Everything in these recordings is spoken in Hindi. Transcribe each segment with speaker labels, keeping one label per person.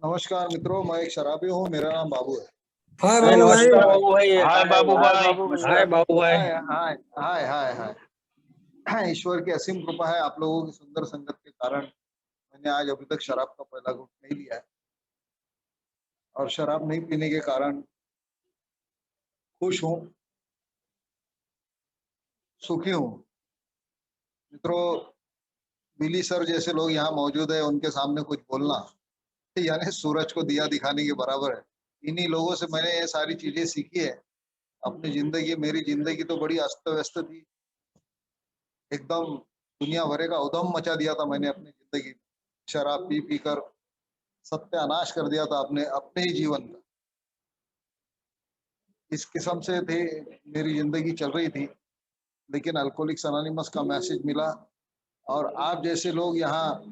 Speaker 1: नमस्कार मित्रों, मैं एक शराबी हूँ। मेरा नाम बाबू है।
Speaker 2: हाय
Speaker 3: हाय
Speaker 2: बाबू भाई।
Speaker 3: नमस्कार बाबू भाई।
Speaker 4: हाय बाबू
Speaker 3: हाय
Speaker 4: भाई।
Speaker 3: बाबू
Speaker 2: हाय बाबू भाई।
Speaker 1: हाय हाय हाय हाय हाय। ईश्वर की असीम कृपा है। आप लोगों की सुंदर संगत के कारण मैंने आज अभी तक शराब का पहला घूंट नहीं लिया है, और शराब नहीं पीने के कारण खुश हूँ, सुखी हूँ। मित्रों, बिली सर जैसे लोग यहाँ मौजूद है, उनके सामने कुछ बोलना यानी सूरज को दिया दिखाने के बराबर है। इन्हीं लोगों से मैंने ये सारी चीजें सीखी है अपनी जिंदगी। मेरी जिंदगी तो बड़ी अस्त व्यस्त थी, एकदम दुनिया भरे का उधम मचा दिया था मैंने अपनी जिंदगी में। शराब पी पी कर सत्यानाश कर दिया था अपने अपने ही जीवन का। इस किस्म से थे मेरी जिंदगी चल रही थी, लेकिन अल्कोहलिक्स अनोनिमस का मैसेज मिला, और आप जैसे लोग यहाँ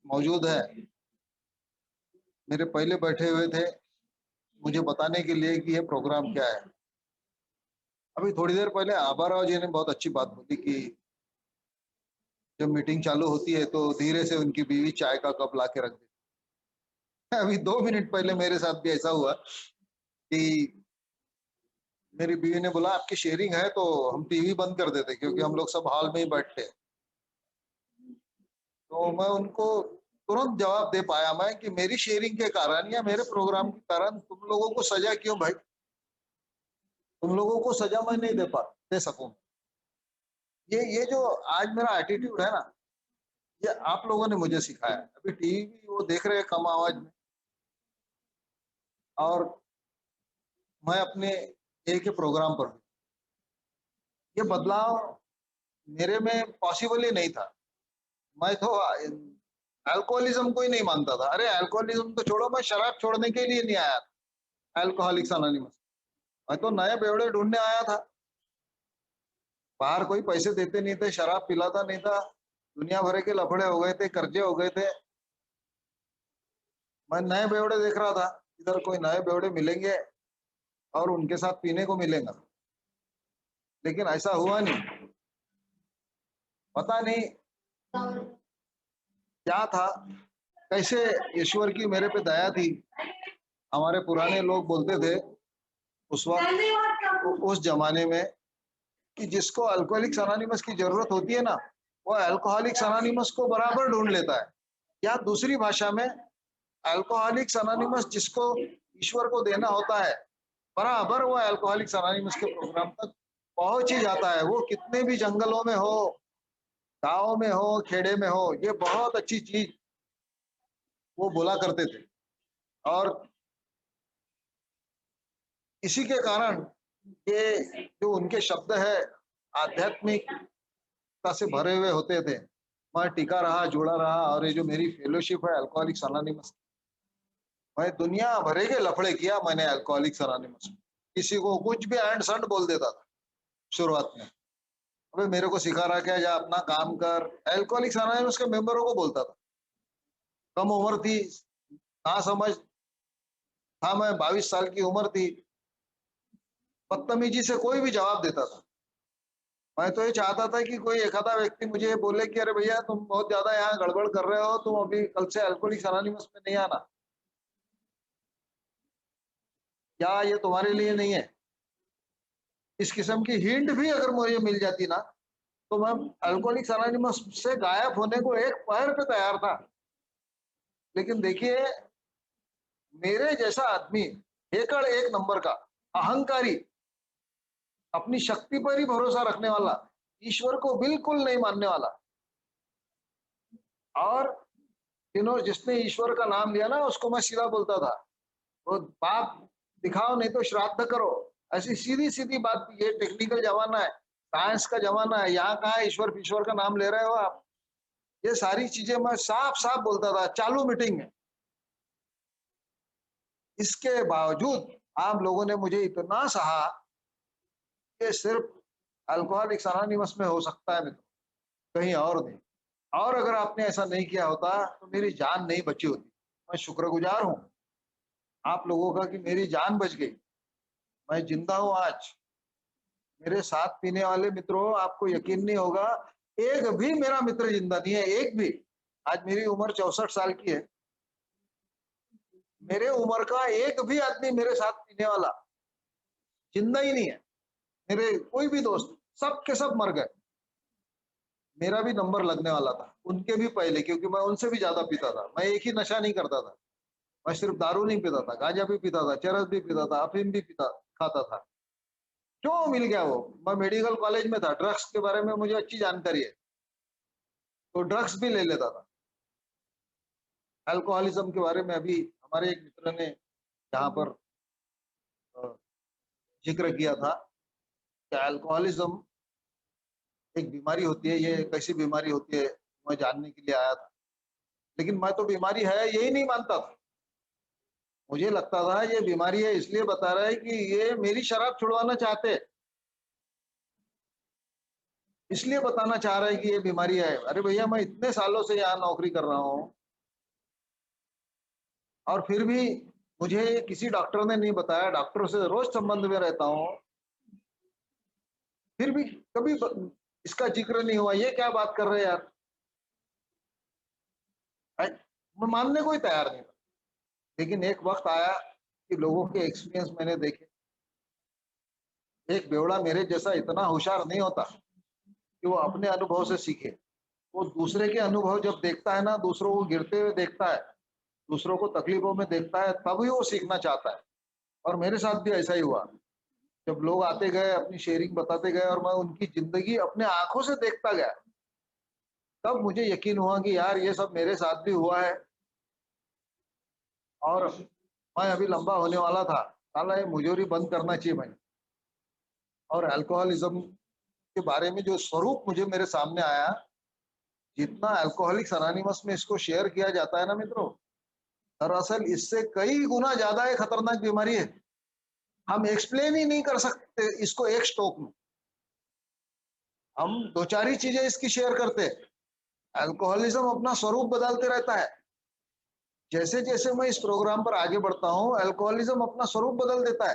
Speaker 1: मौजूद हैं, मेरे पहले बैठे हुए थे मुझे बताने के लिए कि ये प्रोग्राम क्या है। अभी थोड़ी देर पहले आबाराव जी ने बहुत अच्छी बात बोली कि जब मीटिंग चालू होती है तो धीरे से उनकी बीवी चाय का कप ला के रख देती है। अभी 2 मिनट पहले मेरे साथ भी ऐसा हुआ कि मेरी बीवी ने बोला आपकी शेयरिंग है, तो हम टीवी बंद कर देते क्योंकि हम लोग सब हॉल में ही बैठते हैं। तो मैं उनको तुरंत जवाब दे पाया मैं कि मेरी शेयरिंग के कारण या मेरे प्रोग्राम के कारण तुम लोगों को सजा क्यों भाई? तुम लोगों को सजा मैं नहीं दे सकूं। ये जो आज मेरा एटीट्यूड है ना, ये आप लोगों ने मुझे सिखाया है। अभी टीवी वो देख रहे हैं कम आवाज में, और मैं अपने एक के प्रोग्राम पर हूं। ये बदलाव मेरे में पॉसिबल ही नहीं था। मैं तो अल्कोहलिज्म को ही नहीं मानता था। अरे अल्कोहलिज्म तो छोड़ो, मैं शराब छोड़ने के लिए नहीं आया था अल्कोहलिक्स अनोनिमस। मैं तो नए बेवड़े ढूंढने आया था। बाहर कोई पैसे देते नहीं थे, शराब पिलाता नहीं था, दुनिया भर के लफड़े हो गए थे, कर्जे हो गए थे। मैं नए बेवड़े देख रहा था, इधर कोई नए बेवड़े मिलेंगे और उनके साथ पीने को मिलेगा, लेकिन ऐसा हुआ नहीं। पता नहीं क्या था, कैसे ईश्वर की मेरे पे दया थी। हमारे पुराने लोग बोलते थे उस वक्त, उस जमाने में, कि जिसको अल्कोहलिक्स अनोनिमस की जरूरत होती है ना, वो अल्कोहलिक्स अनोनिमस को बराबर ढूंढ लेता है। या दूसरी भाषा में, अल्कोहलिक्स अनोनिमस जिसको ईश्वर को देना होता है, बराबर वो अल्कोहलिक्स अनोनिमस के प्रोग्राम तक पहुंच ही जाता है। वो कितने भी जंगलों में हो, गाँव में हो, खेड़े में हो, ये बहुत अच्छी चीज वो बोला करते थे। और इसी के कारण ये जो उनके शब्द है आध्यात्मिकता से भरे हुए होते थे। मैं टिका रहा, जुड़ा रहा, और ये जो मेरी फेलोशिप है अल्कोहलिक्स अनोनिमस, मैं दुनिया भरे के लफड़े किया मैंने अल्कोहलिक्स अनोनिमस में। किसी को कुछ भी एंड संड बोल देता था शुरुआत में। अबे मेरे को सिखा रहा क्या, जा अपना काम कर। अल्कोहलिक्स अनोनिमस के मेंबरों को बोलता था। कम उम्र थी, ना समझ था मैं, 22 साल की उम्र थी, बदतमीजी से कोई भी जवाब देता था। मैं तो ये चाहता था कि कोई एक आधा व्यक्ति मुझे बोले कि अरे भैया तुम बहुत ज्यादा यहाँ गड़बड़ कर रहे हो, तुम अभी कल से अल्कोहलिक्स अनोनिमस में नहीं आना, क्या ये तुम्हारे लिए नहीं है। इस किस्म की हिंट भी अगर मुझे मिल जाती ना, तो मैं अल्कोहलिक्स अनोनिमस से गायब होने को एक पैर पे तैयार था। लेकिन देखिए, मेरे जैसा आदमी, एकड़ एक नंबर का अहंकारी, अपनी शक्ति पर ही भरोसा रखने वाला, ईश्वर को बिल्कुल नहीं मानने वाला, और जिसने ईश्वर का नाम लिया ना, उसको मैं सीधा बोलता था, वो बाप दिखाओ नहीं तो श्राद्ध करो। ऐसी सीधी सीधी बात। ये टेक्निकल जमाना है, साइंस का जमाना है, यहाँ कहाँ ईश्वर ईश्वर का नाम ले रहे हो आप। ये सारी चीजें मैं साफ साफ बोलता था चालू मीटिंग में। इसके बावजूद आप लोगों ने मुझे इतना सहा कि सिर्फ अल्कोहलिक्स अनोनिमस में हो सकता है मित्र, कहीं और नहीं। और अगर आपने ऐसा नहीं किया होता तो मेरी जान नहीं बची होती। मैं शुक्रगुजार हूँ आप लोगों का कि मेरी जान बच गई, मैं जिंदा हूँ आज। मेरे साथ पीने वाले मित्रों, आपको यकीन नहीं होगा, एक भी मेरा मित्र जिंदा नहीं है, एक भी। आज मेरी उम्र 64 साल की है, मेरे उम्र का एक भी आदमी मेरे साथ पीने वाला जिंदा ही नहीं है। मेरे कोई भी दोस्त सब के सब मर गए। मेरा भी नंबर लगने वाला था, उनके भी पहले, क्योंकि मैं उनसे भी ज्यादा पीता था। मैं एक ही नशा नहीं करता था। मैं सिर्फ दारू नहीं पीता था, गांजा भी पीता था, चरस भी पीता था, अफीम भी पीता खाता था। क्यों मिल गया वो? मैं मेडिकल कॉलेज में था, ड्रग्स के बारे में मुझे अच्छी जानकारी है, तो ड्रग्स भी ले लेता था। अल्कोहलिज्म के बारे में अभी हमारे एक मित्र ने यहाँ पर अ, जिक्र किया था कि अल्कोहलिज्म एक बीमारी होती है, ये कैसी बीमारी होती है, मैं जानने के लिए आया था। लेकिन मैं तो बीमारी है यही नहीं मानता था। मुझे लगता था ये बीमारी है, इसलिए बता रहा है कि ये मेरी शराब छुड़वाना चाहते हैं, इसलिए बताना चाह रहा है कि ये बीमारी है। अरे भैया, मैं इतने सालों से यहाँ नौकरी कर रहा हूँ और फिर भी मुझे किसी डॉक्टर ने नहीं बताया। डॉक्टरों से रोज संबंध में रहता हूँ, फिर भी कभी इसका जिक्र नहीं हुआ। ये क्या बात कर रहे हैं यार? मैं मानने को ही तैयार नहीं था। लेकिन एक वक्त आया कि लोगों के एक्सपीरियंस मैंने देखे। एक बेवड़ा मेरे जैसा इतना होशियार नहीं होता कि वो अपने अनुभव से सीखे। वो दूसरे के अनुभव जब देखता है ना, दूसरों को गिरते हुए देखता है, दूसरों को तकलीफों में देखता है, तभी वो सीखना चाहता है। और मेरे साथ भी ऐसा ही हुआ। जब लोग आते गए, अपनी शेयरिंग बताते गए और मैं उनकी जिंदगी अपने आंखों से देखता गया, तब मुझे यकीन हुआ कि यार ये सब मेरे साथ भी हुआ है। और मैं अभी लंबा होने वाला था, साला ये मुजोरी बंद करना चाहिए मैंने। और अल्कोहलिज्म के बारे में जो स्वरूप मुझे मेरे सामने आया, जितना अल्कोहलिक्स अनोनिमस में इसको शेयर किया जाता है ना मित्रों, दरअसल इससे कई गुना ज्यादा ये खतरनाक बीमारी है। हम एक्सप्लेन ही नहीं कर सकते इसको एक स्ट्रोक में। हम दो चार ही चीजें इसकी शेयर करते हैं। अल्कोहलिज्म अपना स्वरूप बदलते रहता है। जैसे जैसे मैं इस प्रोग्राम पर आगे बढ़ता हूँ, अल्कोहलिज्म अपना स्वरूप बदल देता है।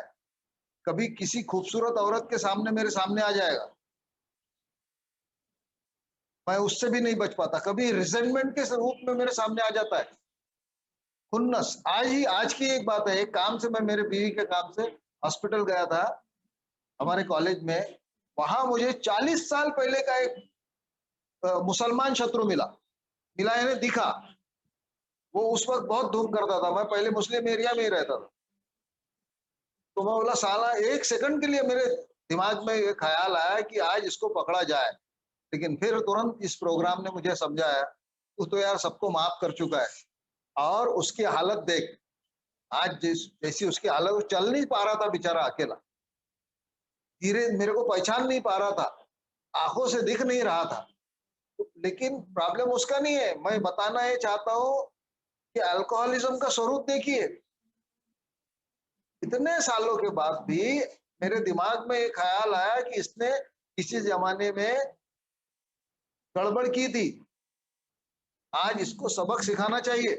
Speaker 1: कभी किसी खूबसूरत औरत के सामने मेरे सामने आ जाएगा, मैं उससे भी नहीं बच पाता। कभी रिजेंटमेंट के रूप में मेरे सामने आ जाता है, खुन्नस। आज की एक बात है, एक काम से मैं मेरे बीवी के काम से हॉस्पिटल गया था हमारे कॉलेज में। वहां मुझे 40 साल पहले का एक मुसलमान शत्रु मिला। मिला यानी दिखा। वो उस वक्त बहुत धूम करता था, मैं पहले मुस्लिम एरिया में ही रहता था। तो मैं बोला, साला एक सेकंड के लिए मेरे दिमाग में ये ख्याल आया कि आज इसको पकड़ा जाए। लेकिन फिर तुरंत इस प्रोग्राम ने मुझे समझाया, तू तो यार सबको माफ कर चुका है। और उसकी हालत देख, आज जैसी उसकी हालत, वो चल नहीं पा रहा था बेचारा अकेला। धीरे मेरे को पहचान नहीं पा रहा था, आंखों से दिख नहीं रहा था। लेकिन प्रॉब्लम उसका नहीं है। मैं बताना ये चाहता हूँ कि अल्कोहलिज्म का स्वरूप देखिए। इतने सालों के बाद भी मेरे दिमाग में एक ख्याल आया कि इसने किसी जमाने में गड़बड़ की थी, आज इसको सबक सिखाना चाहिए।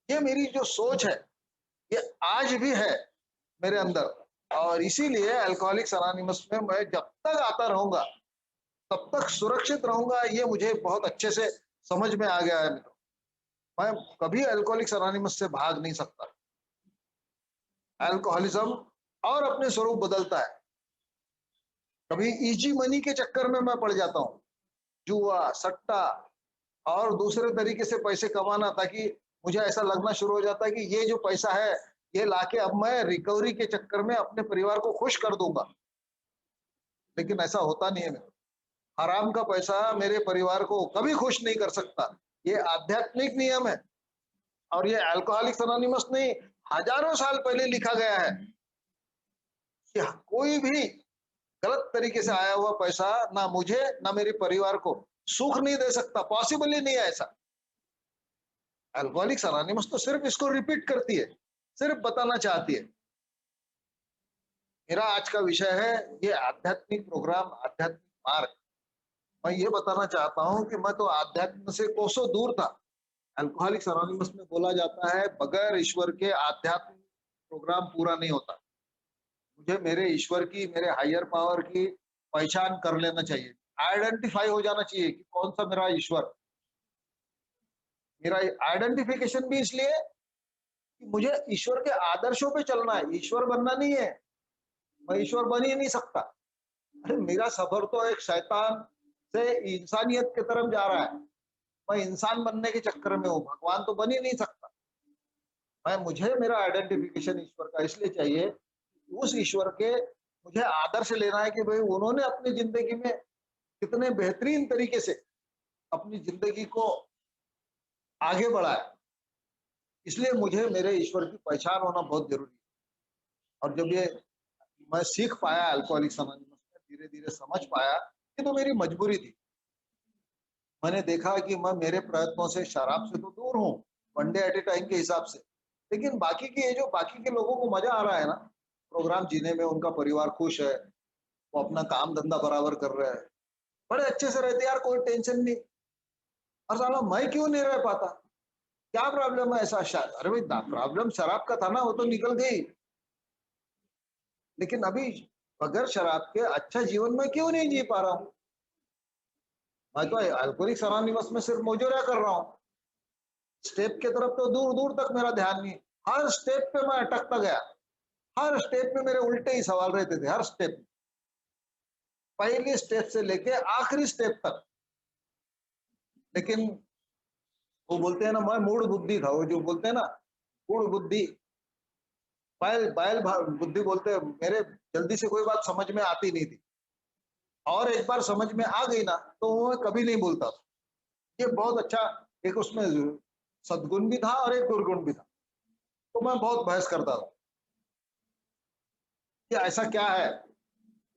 Speaker 1: ये मेरी जो सोच है, ये आज भी है मेरे अंदर। और इसीलिए अल्कोहलिक्स अनोनिमस में मैं जब तक आता रहूंगा, तब तक सुरक्षित रहूंगा। ये मुझे बहुत अच्छे से समझ में आ गया है। मैं कभी अल्कोहलिक्स अनोनिमस से भाग नहीं सकता। अल्कोहलिज्म और अपने स्वरूप बदलता है। कभी इजी मनी के चक्कर में मैं पड़ जाता हूँ, जुआ, सट्टा और दूसरे तरीके से पैसे कमाना, ताकि मुझे ऐसा लगना शुरू हो जाता है कि ये जो पैसा है, ये लाके अब मैं रिकवरी के चक्कर में अपने परिवार को खुश कर दूंगा। लेकिन ऐसा होता नहीं है। हराम का पैसा मेरे परिवार को कभी खुश नहीं कर सकता। ये आध्यात्मिक नियम है। और ये अल्कोहलिक्स अनोनिमस नहीं, हजारों साल पहले लिखा गया है कि कोई भी गलत तरीके से आया हुआ पैसा ना मुझे ना मेरे परिवार को सुख नहीं दे सकता। पॉसिबल ही नहीं है ऐसा। अल्कोहलिक्स अनोनिमस तो सिर्फ इसको रिपीट करती है, सिर्फ बताना चाहती है। मेरा आज का विषय है ये आध्यात्मिक प्रोग्राम, आध्यात्मिक मार्ग। मैं ये बताना चाहता हूँ कि मैं तो आध्यात्म से कोसों दूर था। अल्कोहलिक्स अनोनिमस में बोला जाता है, बगैर ईश्वर के आध्यात्म प्रोग्राम पूरा नहीं होता। मुझे मेरे ईश्वर की, मेरे हायर पावर की पहचान कर लेना चाहिए। आइडेंटिफाई हो जाना चाहिए कि कौन सा मेरा ईश्वर। मेरा आइडेंटिफिकेशन भी इसलिए कि मुझे ईश्वर के आदर्शों पे चलना है, ईश्वर बनना नहीं है। मैं ईश्वर बन ही नहीं सकता। अरे मेरा सफर तो एक शैतान से इंसानियत की तरफ जा रहा है। मैं इंसान बनने के चक्कर में हूँ, भगवान तो बन ही नहीं सकता। मैं मुझे मेरा आइडेंटिफिकेशन ईश्वर का इसलिए चाहिए, उस ईश्वर के मुझे आदर्श लेना है कि भाई उन्होंने अपनी जिंदगी में कितने बेहतरीन तरीके से अपनी जिंदगी को आगे बढ़ाया। इसलिए मुझे मेरे ईश्वर की पहचान होना बहुत जरूरी है। और जब ये मैं सीख पाया अल्कोहलिक्स अनोनिमस में, धीरे धीरे समझ पाया कि तो मेरी मजबूरी थी। मैंने देखा कि मैं मेरे प्रयत्नों से शराब से तो दूर हूँ, one day at A time के हिसाब से, लेकिन बाकी के ये जो बाकी के लोगों को मजा आ रहा है ना प्रोग्राम जीने में, उनका परिवार खुश है, वो अपना काम धंधा बराबर कर रहे हैं, बड़े अच्छे से रहते यार, कोई टेंशन नहीं। और साला मैं क्यों नहीं रह पाता? क्या प्रॉब्लम है ऐसा? अरे भाई प्रॉब्लम शराब का था ना, वो तो निकल गई, लेकिन अभी बगैर शराब के अच्छा जीवन में क्यों नहीं जी पा रहा हूँ? मैं तो अल्कोहलिक्स अनोनिमस में सिर्फ मौजूदा कर रहा हूँ, स्टेप की तरफ तो दूर दूर तक मेरा ध्यान नहीं। हर स्टेप पे मैं अटकता गया, हर स्टेप में मेरे उल्टे ही सवाल रहते थे, हर स्टेप, पहले स्टेप से लेके आखिरी स्टेप तक। लेकिन वो बोलते हैं ना, मैं मूड बुद्धि था, वो जो बोलते हैं ना मूड बुद्धि, बैल बैल बुद्धि बोलते हैं, मेरे जल्दी से कोई बात समझ में आती नहीं थी, और एक बार समझ में आ गई ना तो मैं कभी नहीं बोलता था। ये बहुत अच्छा एक उसमें सद्गुण भी था और एक दुर्गुण भी था। तो मैं बहुत बहस करता था कि ऐसा क्या है,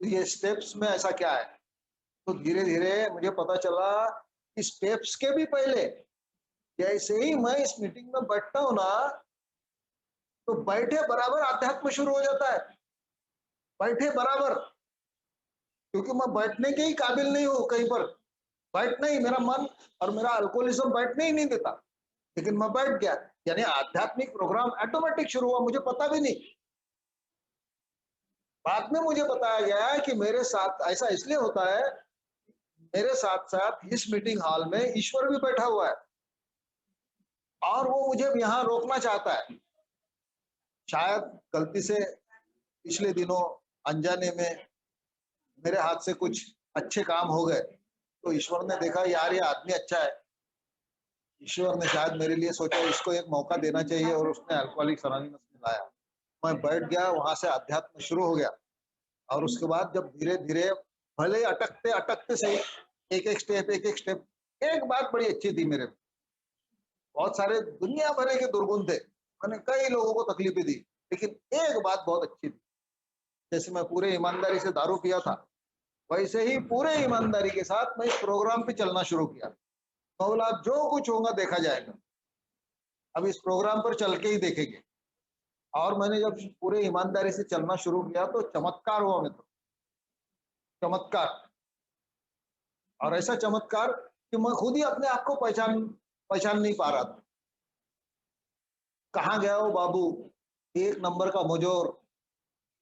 Speaker 1: ये स्टेप्स में ऐसा क्या है। तो धीरे धीरे मुझे पता चला कि स्टेप्स के भी पहले, जैसे ही मैं इस मीटिंग में बैठता हूँ ना, तो बैठे बराबर अध्यात्म शुरू हो जाता है, बैठे बराबर, क्योंकि मैं बैठने के ही काबिल नहीं हूँ कहीं पर, बैठना ही मेरा मन और मेरा अल्कोहलिज्म बैठने ही नहीं देता, लेकिन मैं बैठ गया, यानी आध्यात्मिक प्रोग्राम ऑटोमेटिक शुरू हुआ, मुझे पता भी नहीं। बाद में मुझे बताया गया है कि मेरे साथ ऐसा इसलिए होता है, मेरे साथ साथ इस मीटिंग हॉल में ईश्वर भी बैठा हुआ है, और वो मुझे यहाँ रोकना चाहता है। शायद गलती से पिछले दिनों अनजाने में मेरे हाथ से कुछ अच्छे काम हो गए, तो ईश्वर ने देखा यार ये आदमी अच्छा है, ईश्वर ने शायद मेरे लिए सोचा इसको एक मौका देना चाहिए, और उसने अल्कोहलिक्स अनोनिमस में लाया। मैं बैठ गया, वहां से अध्यात्म शुरू हो गया। और उसके बाद जब धीरे धीरे, भले अटकते अटकते सही, एक एक स्टेप, एक बात बड़ी अच्छी थी मेरे, बहुत सारे दुनिया भरे के दुर्गुण थे, मैंने कई लोगों को तकलीफें दी, लेकिन एक बात बहुत अच्छी थी, जैसे मैं पूरे ईमानदारी से दारू पिया था, वैसे ही पूरे ईमानदारी के साथ मैं इस प्रोग्राम पे चलना शुरू किया। मैं बोला अब जो कुछ होगा देखा जाएगा, अब इस प्रोग्राम पर चल के ही देखेंगे। और मैंने जब पूरे ईमानदारी से चलना शुरू किया तो चमत्कार हुआ मित्र, चमत्कार। और ऐसा चमत्कार कि मैं खुद ही अपने आप को पहचान पहचान नहीं पा रहा था। कहाँ गया वो बाबू, एक नंबर का मुजोर,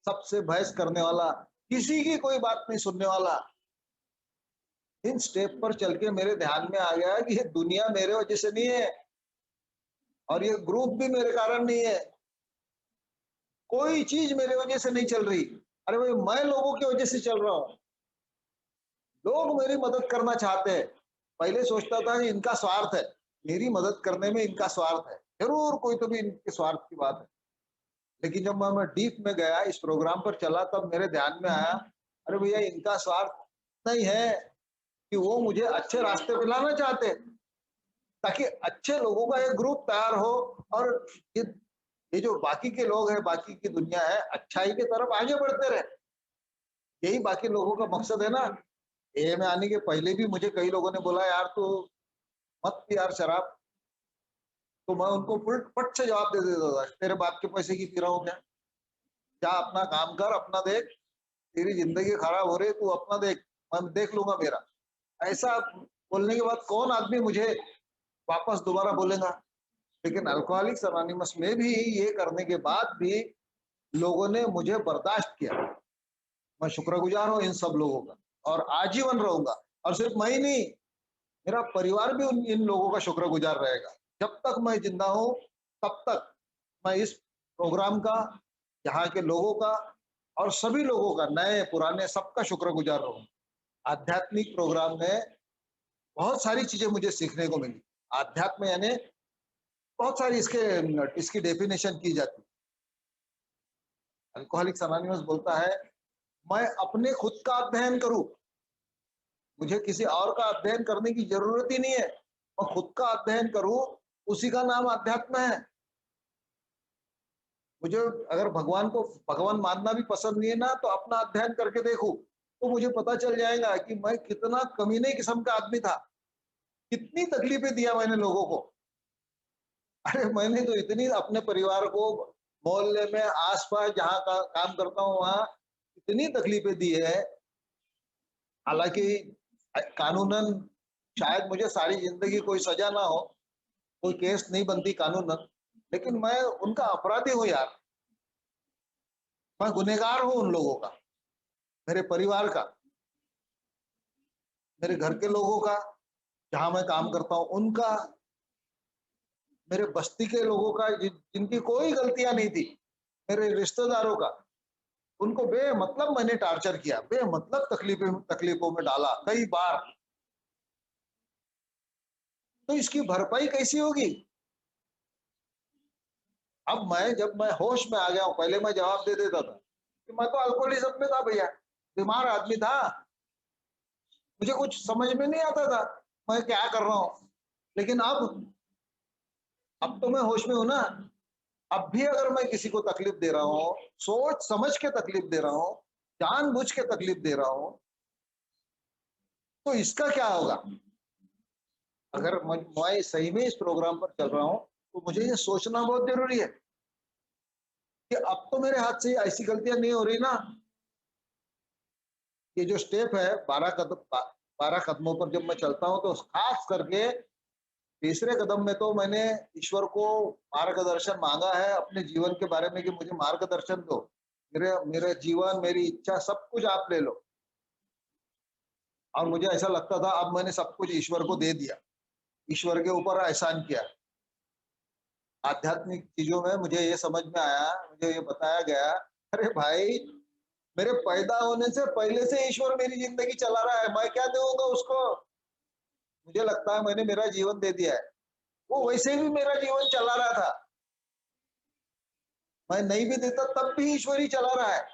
Speaker 1: सबसे बहस करने वाला, किसी की कोई बात नहीं सुनने वाला। इन स्टेप पर चल के मेरे ध्यान में आ गया कि ये दुनिया मेरे वजह से नहीं है, और ये ग्रुप भी मेरे कारण नहीं है, कोई चीज मेरे वजह से नहीं चल रही। अरे भाई मैं लोगों की वजह से चल रहा हूँ, लोग मेरी मदद करना चाहते हैं। पहले सोचता था कि इनका स्वार्थ है, मेरी मदद करने में इनका स्वार्थ है, जरूर कोई तो भी इनके स्वार्थ की बात है। लेकिन जब मैं डीप में गया, इस प्रोग्राम पर चला, तब मेरे ध्यान में आया, अरे भैया इनका स्वार्थ नहीं है कि वो मुझे अच्छे रास्ते पे लाना चाहते, ताकि अच्छे लोगों का एक ग्रुप तैयार हो, और ये ये जो बाकी के लोग हैं, बाकी की दुनिया है, अच्छाई की तरफ आगे बढ़ते रहे। यही बाकी लोगों का मकसद है ना। ए में आने के पहले भी मुझे कई लोगों ने बोला यार तू मत पी यार शराब, तो मैं उनको पट से जवाब दे देता था, तेरे बाप के पैसे की पी रहा हूँ क्या? जा अपना काम कर, अपना देख, तेरी जिंदगी खराब हो रही है, तू अपना देख, मैं देख लूंगा मेरा। ऐसा बोलने के बाद कौन आदमी मुझे वापस दोबारा बोलेगा? लेकिन अल्कोहलिक्स अनोनिमस में भी ये करने के बाद भी लोगों ने मुझे बर्दाश्त किया। मैं शुक्रगुजार हूँ इन सब लोगों का, और आजीवन रहूंगा। और सिर्फ मैं ही नहीं, मेरा परिवार भी इन लोगों का शुक्रगुजार रहेगा। जब तक मैं जिंदा हूँ तब तक मैं इस प्रोग्राम का, यहाँ के लोगों का और सभी लोगों का, नए पुराने सबका शुक्रगुजार रहूं। आध्यात्मिक प्रोग्राम में बहुत सारी चीजें मुझे सीखने को मिली। आध्यात्म यानी बहुत सारी इसके इसकी डेफिनेशन की जाती है। अल्कोहलिक्स अनोनिमस बोलता है, मैं अपने खुद का अध्ययन करूं, मुझे किसी और का अध्ययन करने की जरूरत ही नहीं है। मैं खुद का अध्ययन करूं, उसी का नाम अध्यात्म है। मुझे अगर भगवान मानना भी पसंद नहीं है ना, तो अपना अध्ययन करके देखूं, तो मुझे पता चल जाएगा कि मैं कितना कमीने किस्म का आदमी था, कितनी तकलीफें दिया मैंने लोगों को। अरे मैंने तो इतनी अपने परिवार को, मोहल्ले में आसपास जहाँ का काम करता हूँ वहां इतनी तकलीफें दी है। हालांकि कानूनन शायद मुझे सारी जिंदगी कोई सजा ना हो, कोई केस नहीं बनती कानूनन, लेकिन मैं उनका अपराधी हूँ यार। मैं गुनहगार हूँ उन लोगों का, मेरे परिवार का, मेरे घर के लोगों का, जहां मैं काम करता हूँ उनका, मेरे बस्ती के लोगों का जिनकी कोई गलतियां नहीं थी, मेरे रिश्तेदारों का, उनको बेमतलब मैंने टार्चर किया, बेमतलब तकलीफों में डाला कई बार। तो इसकी भरपाई कैसी होगी? अब जब मैं होश में आ गया हूं, पहले मैं जवाब दे देता था कि मैं तो अल्कोहलिज्म में था भैया, बीमार आदमी था, मुझे कुछ समझ में नहीं आता था मैं क्या कर रहा हूं। लेकिन अब तो मैं होश में हूं ना। अब भी अगर मैं किसी को तकलीफ दे रहा हूं, सोच समझ के तकलीफ दे रहा हूं, जानबूझ के तकलीफ दे रहा हूं, तो इसका क्या होगा? अगर मैं सही में इस प्रोग्राम पर चल रहा हूं, तो मुझे ये सोचना बहुत जरूरी है कि अब तो मेरे हाथ से ऐसी गलतियां नहीं हो रही ना। ये जो स्टेप है 12 कदमों पर जब मैं चलता हूं, तो खास करके तीसरे कदम में तो मैंने ईश्वर को मार्गदर्शन मांगा है अपने जीवन के बारे में कि मुझे मार्गदर्शन दो, मेरे मेरे जीवन, मेरी इच्छा सब कुछ आप ले लो। और मुझे ऐसा लगता था अब मैंने सब कुछ ईश्वर को दे दिया, ईश्वर के ऊपर एहसान किया। आध्यात्मिक चीजों में मुझे ये समझ में आया, मुझे ये बताया गया, अरे भाई, मेरे पैदा होने से पहले से ईश्वर मेरी जिंदगी चला रहा है, मैं क्या दूंगा उसको? मुझे लगता है मैंने मेरा जीवन दे दिया है, वो वैसे भी मेरा जीवन चला रहा था। मैं नहीं भी देता तब भी ईश्वर ही चला रहा है।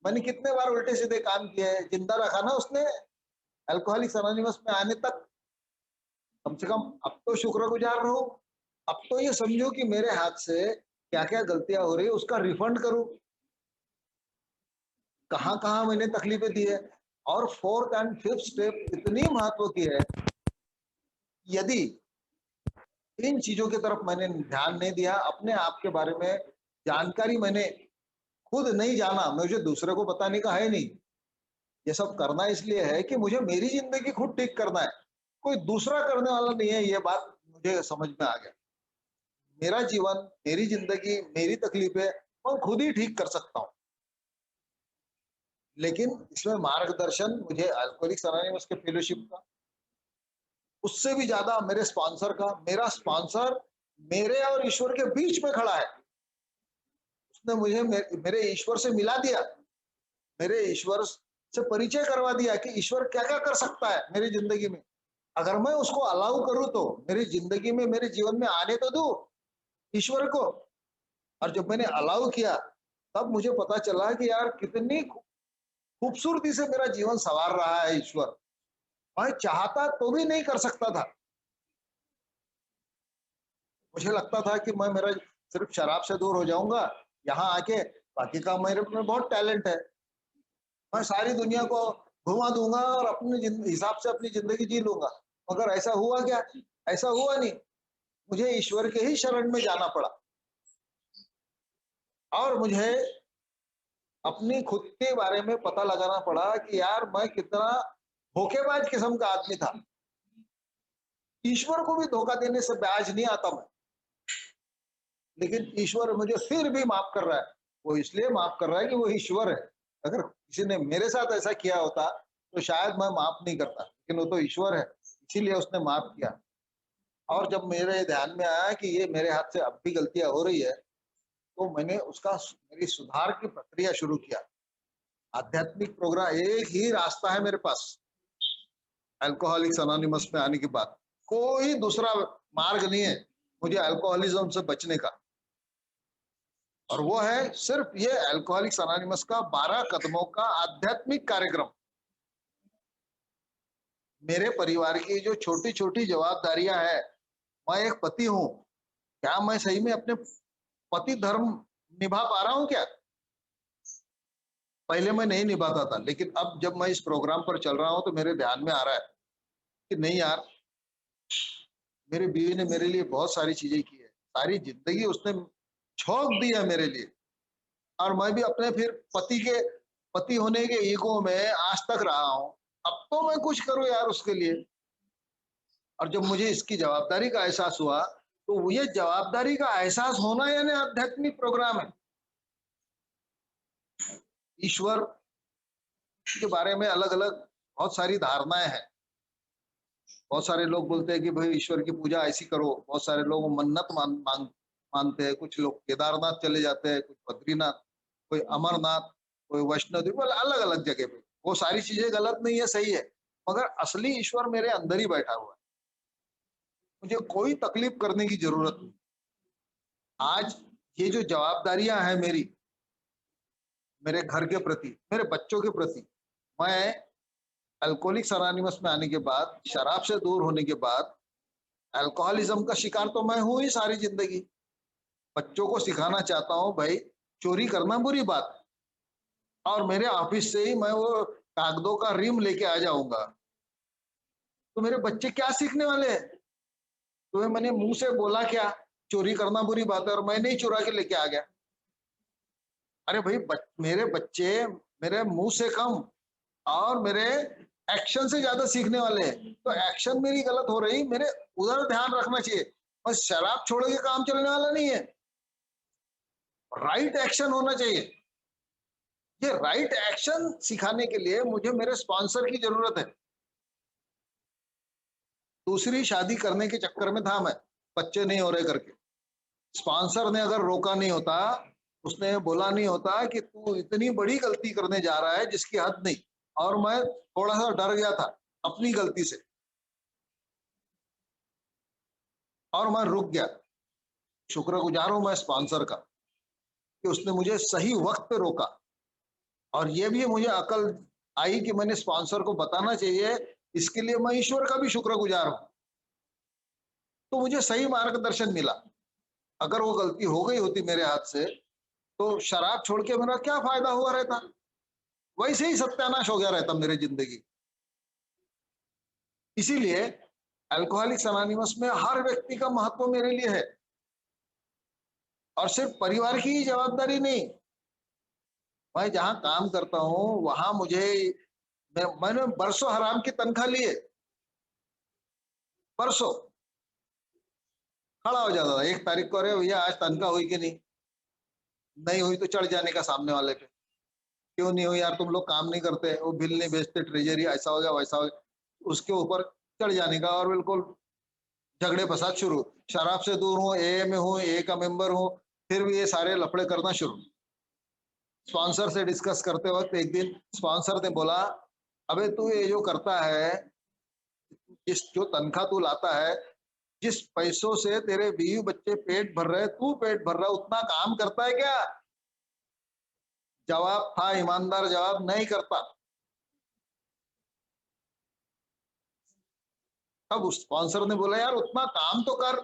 Speaker 1: मैंने कितने बार उल्टे सीधे काम किए हैं, जिंदा रखा ना उसने अल्कोहलिक्स अनोनिमस में आने तक। कम से कम अब तो शुक्रगुजार रहो। अब तो ये समझो कि मेरे हाथ से क्या क्या गलतियां हो रही है उसका रिफंड करूं, कहाँ कहाँ मैंने तकलीफें दी है। और फोर्थ एंड फिफ्थ स्टेप इतनी महत्व की है, यदि इन चीजों की तरफ मैंने ध्यान नहीं दिया, अपने आप के बारे में जानकारी मैंने खुद नहीं जाना, मुझे दूसरे को बताने का है नहीं। ये सब करना इसलिए है कि मुझे मेरी जिंदगी खुद ठीक करना है, कोई दूसरा करने वाला नहीं है। ये बात मुझे समझ में आ गया। मेरा जीवन, मेरी जिंदगी, मेरी तकलीफें मैं खुद ही ठीक कर सकता हूँ। लेकिन इसमें मार्गदर्शन मुझे अल्कोहलिक्स अनोनिमस के फेलोशिप का, उससे भी ज्यादा मेरे स्पॉन्सर का। मेरा स्पॉन्सर मेरे और ईश्वर के बीच में खड़ा है। उसने मुझे मेरे ईश्वर से मिला दिया, मेरे ईश्वर से परिचय करवा दिया कि ईश्वर क्या क्या कर सकता है मेरी जिंदगी में। अगर मैं उसको अलाउ करूं तो मेरी जिंदगी में, मेरे जीवन में आने तो दो ईश्वर को। और जब मैंने अलाउ किया, तब मुझे पता चला कि यार कितनी खूबसूरती से मेरा जीवन संवार रहा है ईश्वर। मैं चाहता तो भी नहीं कर सकता था। मुझे लगता था कि मैं मेरा सिर्फ शराब से दूर हो जाऊंगा, यहाँ आके बाकी का मेरे में बहुत टैलेंट है, मैं सारी दुनिया को घुमा दूंगा और अपने हिसाब से अपनी जिंदगी जी लूंगा। मगर ऐसा हुआ क्या? ऐसा हुआ नहीं। मुझे ईश्वर के ही शरण में जाना पड़ा और मुझे अपनी खुद के बारे में पता लगाना पड़ा कि यार मैं कितना धोखेबाज किस्म का आदमी था। ईश्वर को भी धोखा देने से बाज नहीं आता मैं, लेकिन ईश्वर मुझे फिर भी माफ कर रहा है। वो इसलिए माफ कर रहा है कि वो ईश्वर है। अगर किसी ने मेरे साथ ऐसा किया होता तो शायद मैं माफ नहीं करता, लेकिन वो तो ईश्वर है, इसीलिए उसने माफ किया। और जब मेरे ध्यान में आया कि ये मेरे हाथ से अब भी गलतियां हो रही है, तो मैंने उसका मेरी सुधार की प्रक्रिया शुरू किया। आध्यात्मिक प्रोग्राम एक ही रास्ता है मेरे पास, अल्कोहलिक्स अनोनिमस में आने के बाद कोई दूसरा मार्ग नहीं है मुझे अल्कोहलिज्म से बचने का, और वो है सिर्फ ये अल्कोहलिक्स अनोनिमस का 12 कदमों का आध्यात्मिक कार्यक्रम। मेरे परिवार की जो छोटी छोटी जवाबदारियां हैं, मैं एक पति हूं, क्या मैं सही में अपने पति धर्म निभा पा रहा हूं क्या? पहले मैं नहीं निभाता था, लेकिन अब जब मैं इस प्रोग्राम पर चल रहा हूं तो मेरे ध्यान में आ रहा है कि नहीं यार, मेरी बीवी ने मेरे लिए बहुत सारी चीजें की है, सारी जिंदगी उसने झोंक दी है मेरे लिए, और मैं भी अपने फिर पति होने के ईगो में आज तक रहा हूं। अब तो मैं कुछ करूं यार उसके लिए। और जब मुझे इसकी जवाबदारी का एहसास हुआ, तो ये जवाबदारी का एहसास होना यानी आध्यात्मिक प्रोग्राम है। ईश्वर के बारे में अलग अलग बहुत सारी धारणाएं हैं। बहुत सारे लोग बोलते हैं कि भाई ईश्वर की पूजा ऐसी करो, बहुत सारे लोग मन्नत मानते हैं, कुछ लोग केदारनाथ चले जाते हैं, कुछ बद्रीनाथ, कोई अमरनाथ, कोई वैष्णो देवी, अलग अलग जगह पे। वो सारी चीजें गलत नहीं है, सही है, मगर असली ईश्वर मेरे अंदर ही बैठा हुआ है। मुझे कोई तकलीफ करने की जरूरत नहीं। आज ये जो जवाबदारियां हैं मेरी, मेरे घर के प्रति, मेरे बच्चों के प्रति, मैं अल्कोहलिक्स अनोनिमस में आने के बाद, शराब से दूर होने के बाद, अल्कोहलिज्म का शिकार तो मैं हूं ही सारी जिंदगी। बच्चों को सिखाना चाहता हूं भाई, चोरी करना बुरी बात है, और मेरे ऑफिस से ही मैं वो कागजों का रिम लेके आ जाऊंगा, तो मेरे बच्चे क्या सीखने वाले हैं? तो मैंने मुंह से बोला क्या, चोरी करना बुरी बात है, और मैं नहीं चुरा के लेके आ गया। अरे भाई मेरे बच्चे मेरे मुंह से कम और मेरे एक्शन से ज्यादा सीखने वाले हैं। तो एक्शन मेरी गलत हो रही, मेरे उधर ध्यान रखना चाहिए। बस शराब छोड़ के काम चलने वाला नहीं है, राइट एक्शन होना चाहिए। ये राइट एक्शन सिखाने के लिए मुझे मेरे स्पॉन्सर की जरूरत है। दूसरी शादी करने के चक्कर में था मैं, बच्चे नहीं हो रहे करके। स्पॉन्सर ने अगर रोका नहीं होता, उसने बोला नहीं होता कि तू इतनी बड़ी गलती करने जा रहा है जिसकी हद नहीं, और मैं थोड़ा सा डर गया था अपनी गलती से, और मैं रुक गया। शुक्रगुजार हूं मैं स्पॉन्सर का कि उसने मुझे सही वक्त पे रोका। और ये भी मुझे अकल आई कि मैंने स्पॉन्सर को बताना चाहिए, इसके लिए मैं ईश्वर का भी शुक्रगुजार हूं। तो मुझे सही मार्गदर्शन मिला। अगर वो गलती हो गई होती मेरे हाथ से, तो शराब छोड़ के मेरा क्या फायदा हुआ रहता? वैसे ही सत्यानाश हो गया रहता मेरी जिंदगी। इसीलिए अल्कोहलिक्स अनोनिमस में हर व्यक्ति का महत्व मेरे लिए है, और सिर्फ परिवार की ही जवाबदारी नहीं। मैं जहां काम करता हूं वहां मैंने बरसों हराम की तनख्वाह ली है। बरसों खड़ा हो जाता था 1 तारीख को, अरे भैया आज तनख्वाह हुई कि नहीं? नहीं हुई तो चढ़ जाने का सामने वाले पे, क्यों नहीं हुई यार, तुम लोग काम नहीं करते, वो बिल नहीं भेजते, ट्रेजरी ऐसा हो गया वैसा हो गया, उसके ऊपर चढ़ जाने का, और बिल्कुल झगड़े फसाद शुरू। शराब से दूर हूँ, ए में हूँ, ए का मेंबर हूँ, फिर भी ये सारे लफड़े करना शुरू। स्पॉन्सर से डिस्कस करते वक्त एक दिन स्पॉन्सर ने बोला, अबे तू ये जो करता है, इस जो तनख्वाह तू लाता है, जिस पैसों से तेरे बीवी बच्चे पेट भर रहे, तू पेट भर रहा, उतना काम करता है क्या? जवाब था ईमानदार जवाब, नहीं करता। अब उस स्पॉन्सर ने बोला, यार उतना काम तो कर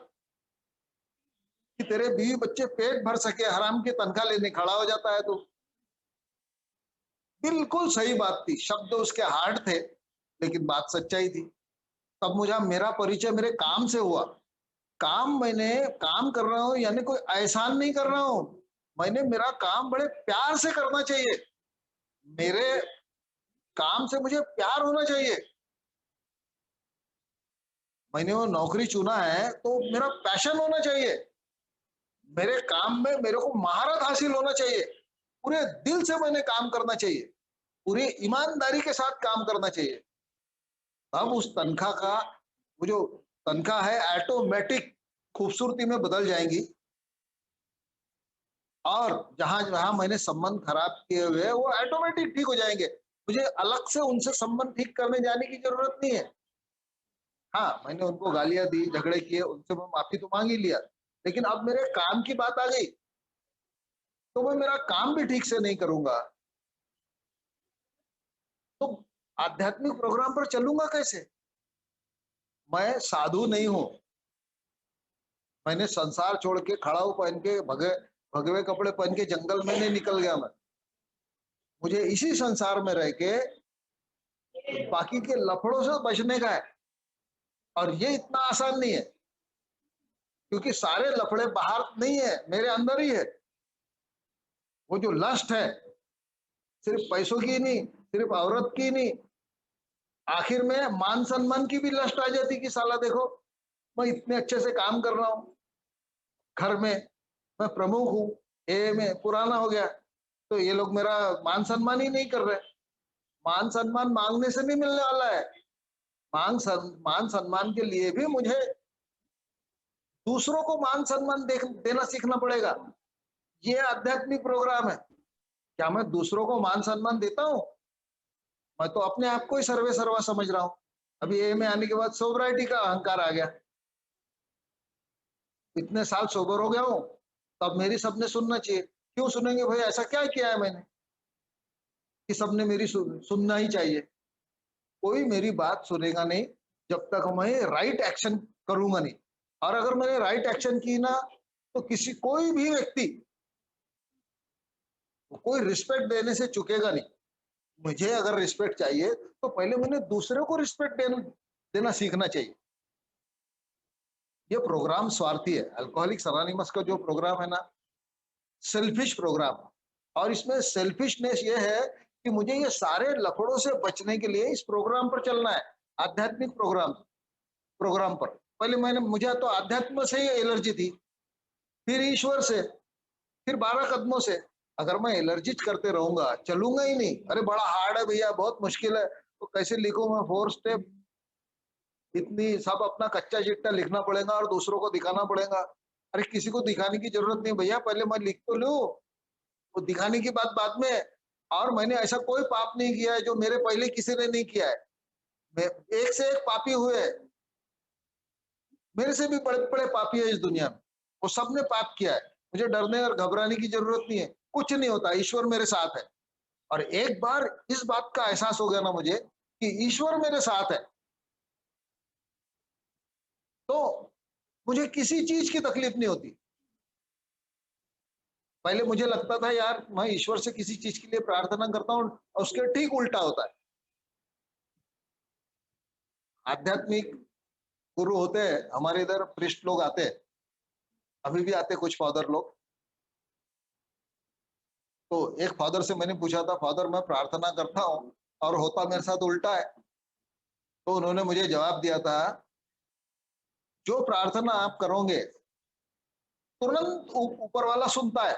Speaker 1: कि तेरे बीवी बच्चे पेट भर सके, हराम की तनख्वाह लेने खड़ा हो जाता है तू। बिल्कुल सही बात थी, शब्द उसके हार्ड थे, लेकिन बात सच्चाई थी। तब मुझे मेरा परिचय मेरे काम से हुआ। मैंने काम कर रहा हूं यानी कोई एहसान नहीं कर रहा हूं, मैंने मेरा काम बड़े प्यार से करना चाहिए। मेरे काम से मुझे प्यार होना चाहिए। मैंने वो नौकरी चुना है तो मेरा पैशन होना चाहिए। मेरे काम में मेरे को महारत हासिल होना चाहिए। पूरे दिल से मैंने काम करना चाहिए, पूरी ईमानदारी के साथ काम करना चाहिए। अब उस तनख्वाह का, वो जो तनख्वाह है ऑटोमेटिक खूबसूरती में बदल जाएंगी। और जहां जहां मैंने संबंध खराब किए हुए हैं, वो ऑटोमेटिक ठीक हो जाएंगे। मुझे अलग से उनसे संबंध ठीक करने जाने की जरूरत नहीं है। हाँ, मैंने उनको गालियां दी, झगड़े किए, उनसे मैं माफी तो मांग ही लिया, लेकिन अब मेरे काम की बात आ गई, तो मैं मेरा काम भी ठीक से नहीं करूंगा, तो आध्यात्मिक प्रोग्राम पर चलूंगा कैसे? मैं साधु नहीं हूं। मैंने संसार छोड़ के खड़ाऊ पहन के भगवे कपड़े पहन के जंगल में नहीं निकल गया मैं। मुझे इसी संसार में रह के बाकी के लफड़ों से बचने का है, और ये इतना आसान नहीं है, क्योंकि सारे लफड़े बाहर नहीं है, मेरे अंदर ही है। वो जो लस्ट है, सिर्फ पैसों की नहीं, सिर्फ औरत की नहीं, आखिर में मान सम्मान की भी लस्ट आ जाती कि साला देखो, मैं इतने अच्छे से काम कर रहा हूँ घर में, मैं प्रमुख हूँ, ए में पुराना हो गया, तो ये लोग मेरा मान सम्मान ही नहीं कर रहे। मान सम्मान मांगने से नहीं मिलने वाला है। मान सम्मान के लिए भी मुझे दूसरों को मान सम्मान देना सीखना पड़ेगा। ये आध्यात्मिक प्रोग्राम है। क्या मैं दूसरों को मान सम्मान देता हूँ? मैं तो अपने आप को ही सर्वे सर्वा समझ रहा हूँ। अभी ए में आने के बाद सोबराइटी का अहंकार आ गया। इतने साल सोबर हो गया हूँ, तब मेरी सबने सुनना चाहिए। क्यों सुनेंगे भाई? ऐसा क्या किया है मैंने कि सबने मेरी सुनना ही चाहिए? कोई मेरी बात सुनेगा नहीं जब तक मैं राइट एक्शन करूंगा नहीं। और अगर मैंने राइट एक्शन की ना, तो किसी कोई भी व्यक्ति कोई रिस्पेक्ट देने से चुकेगा नहीं। मुझे अगर रिस्पेक्ट चाहिए, तो पहले मैंने दूसरे को रिस्पेक्ट देना सीखना चाहिए। ये प्रोग्राम स्वार्थी है। अल्कोहलिक्स अनोनिमस का जो प्रोग्राम है ना, सेल्फिश प्रोग्राम। और इसमें सेल्फिशनेस ये है कि मुझे ये सारे लफड़ों से बचने के लिए इस प्रोग्राम पर चलना है। आध्यात्मिक प्रोग्राम पर पहले मुझे तो आध्यात्म से ही एलर्जी थी, फिर ईश्वर से, फिर 12 कदमों से। अगर मैं एलर्जिज करते रहूंगा, चलूंगा ही नहीं। अरे बड़ा हार्ड है भैया, बहुत मुश्किल है, तो कैसे लिखूं मैं 4 स्टेप? इतनी सब अपना कच्चा चिट्ठा लिखना पड़ेगा और दूसरों को दिखाना पड़ेगा। अरे किसी को दिखाने की जरूरत नहीं भैया, पहले मैं लिख तो लूं, वो दिखाने की बात बाद में। और मैंने ऐसा कोई पाप नहीं किया है जो मेरे पहले किसी ने नहीं किया है। एक से एक पापी हुए, मेरे से भी बड़े बड़े पापी है इस दुनिया में, वो सबने पाप किया है। मुझे डरने और घबराने की जरूरत नहीं है, कुछ नहीं होता, ईश्वर मेरे साथ है। और एक बार इस बात का एहसास हो गया ना मुझे कि ईश्वर मेरे साथ है, तो मुझे किसी चीज की तकलीफ नहीं होती। पहले मुझे लगता था यार, मैं ईश्वर से किसी चीज के लिए प्रार्थना करता हूँ और उसके ठीक उल्टा होता है। आध्यात्मिक गुरु होते हैं हमारे इधर, प्रिस्ट लोग आते हैं, अभी भी आते कुछ फादर लोग। तो एक फादर से मैंने पूछा था, फादर मैं प्रार्थना करता हूँ और होता मेरे साथ उल्टा है। तो उन्होंने मुझे जवाब दिया था, जो प्रार्थना आप करोगे तुरंत ऊपर वाला सुनता है,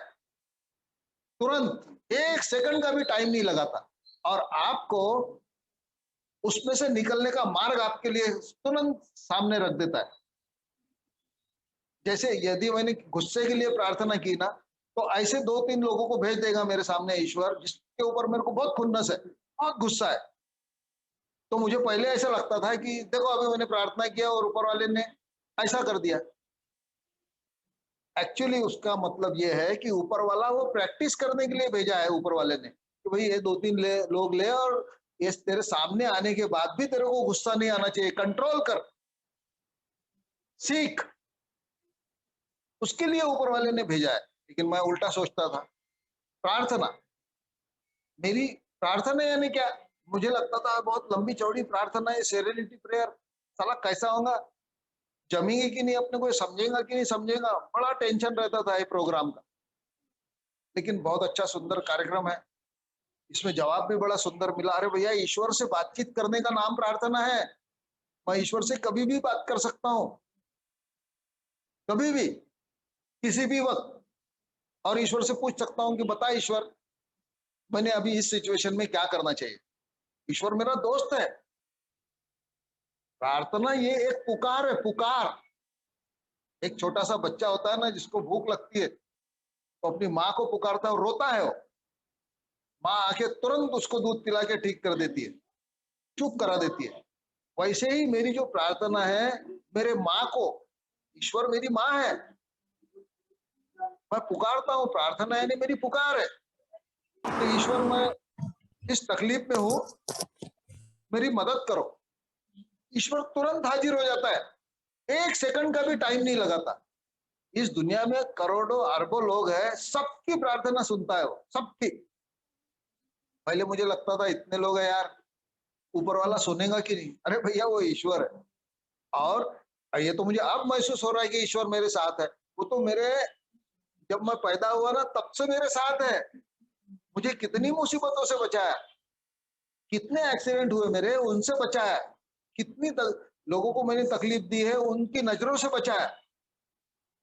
Speaker 1: तुरंत, 1 सेकंड का भी टाइम नहीं लगाता, और आपको उसमें से निकलने का मार्ग आपके लिए तुरंत सामने रख देता है। जैसे यदि मैंने गुस्से के लिए प्रार्थना की ना, तो ऐसे 2-3 लोगों को भेज देगा मेरे सामने ईश्वर, जिसके ऊपर मेरे को बहुत खुन्नस है, बहुत गुस्सा है। तो मुझे पहले ऐसा लगता था कि देखो अभी मैंने प्रार्थना किया और ऊपर वाले ने ऐसा कर दिया। एक्चुअली उसका मतलब ये है कि ऊपर वाला वो प्रैक्टिस करने के लिए भेजा है ऊपर वाले ने, कि भाई ये 2-3 लोग ले, और ये तेरे सामने आने के बाद भी तेरे को गुस्सा नहीं आना चाहिए, कंट्रोल कर, सीख। उसके लिए ऊपर वाले ने भेजा है। लेकिन मैं उल्टा सोचता था। प्रार्थना, मेरी प्रार्थना यानी क्या? मुझे लगता था बहुत लंबी चौड़ी प्रार्थना है, सेरेनिटी प्रेयर, साला कैसा होगा, जमेंगे कि नहीं, अपने को ये समझेगा कि नहीं समझेगा, बड़ा टेंशन रहता था ये प्रोग्राम का। लेकिन बहुत अच्छा सुंदर कार्यक्रम है, इसमें जवाब भी बड़ा सुंदर मिला। अरे भैया, ईश्वर से बातचीत करने का नाम प्रार्थना है। मैं ईश्वर से कभी भी बात कर सकता हूँ, कभी भी, किसी भी वक्त। और ईश्वर से पूछ सकता हूँ कि बता ईश्वर, मैंने अभी इस सिचुएशन में क्या करना चाहिए। ईश्वर मेरा दोस्त है। प्रार्थना ये एक पुकार है, पुकार। एक छोटा सा बच्चा होता है ना, जिसको भूख लगती है, तो अपनी माँ को पुकारता है और रोता है वो, माँ आके तुरंत उसको दूध पिला के ठीक कर देती है, चुप करा देती है। वैसे ही मेरी जो प्रार्थना है, मेरे माँ को, ईश्वर मेरी माँ है, मैं पुकारता हूँ, प्रार्थना है नहीं, मेरी पुकार है। तो ईश्वर, मैं इस तकलीफ में हूँ, मेरी मदद करो। ईश्वर तुरंत हाजिर हो जाता है, 1 सेकंड का भी टाइम नहीं लगाता। इस दुनिया में करोड़ों अरबों लोग हैं, सबकी प्रार्थना सुनता है वो, सबकी। पहले मुझे लगता था इतने लोग हैं यार, ऊपर वाला सुनेगा कि नहीं? अरे भैया, वो ईश्वर है। और ये तो मुझे अब महसूस हो रहा है कि ईश्वर मेरे साथ है। वो तो मेरे, जब मैं पैदा हुआ ना तब से मेरे साथ है, मुझे कितनी मुसीबतों से बचाया, कितने एक्सीडेंट हुए मेरे, उनसे बचाया, कितनी लोगों को मैंने तकलीफ दी है, उनकी नजरों से बचाया,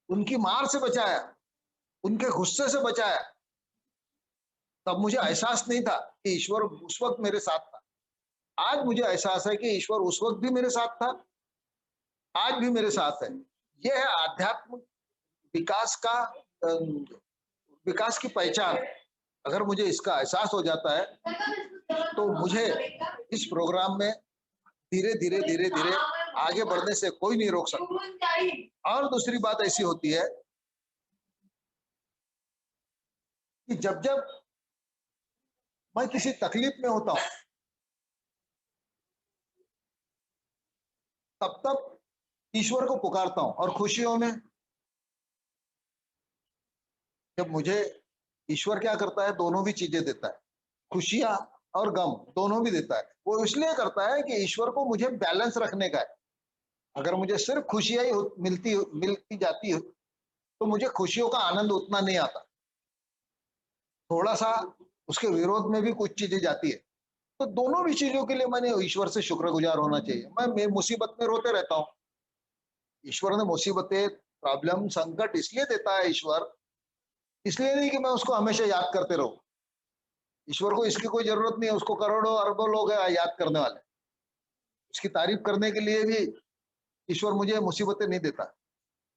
Speaker 1: उनकी मार से बचाया, उनके गुस्से से बचाया। तब मुझे एहसास नहीं था कि ईश्वर उस वक्त मेरे साथ था। आज मुझे एहसास है कि ईश्वर उस वक्त भी मेरे साथ था, आज भी मेरे साथ है। यह है आध्यात्मिक विकास का, विकास की पहचान। अगर मुझे इसका एहसास हो जाता है तो मुझे इस प्रोग्राम में धीरे धीरे धीरे धीरे आगे बढ़ने से कोई नहीं रोक सकता। और दूसरी बात ऐसी होती है कि जब जब मैं किसी तकलीफ में होता हूं, तब तब ईश्वर को पुकारता हूं। और खुशियों में जब मुझे, ईश्वर क्या करता है, दोनों भी चीजें देता है, खुशियां और गम दोनों भी देता है। वो इसलिए करता है कि ईश्वर को मुझे बैलेंस रखने का है। अगर मुझे सिर्फ खुशियां ही मिलती जाती है तो मुझे खुशियों का आनंद उतना नहीं आता, थोड़ा सा उसके विरोध में भी कुछ चीजें जाती है। तो दोनों भी चीजों के लिए मैंने ईश्वर से शुक्रगुजार होना चाहिए। मैं मुसीबत में रोते रहता हूँ, ईश्वर ने मुसीबतें, प्रॉब्लम, संकट इसलिए देता है ईश्वर, इसलिए नहीं कि मैं उसको हमेशा याद करते रहूं। ईश्वर को इसकी कोई जरूरत नहीं है, उसको करोड़ों अरबों लोग हैं याद करने वाले। उसकी तारीफ करने के लिए भी ईश्वर मुझे मुसीबतें नहीं देता।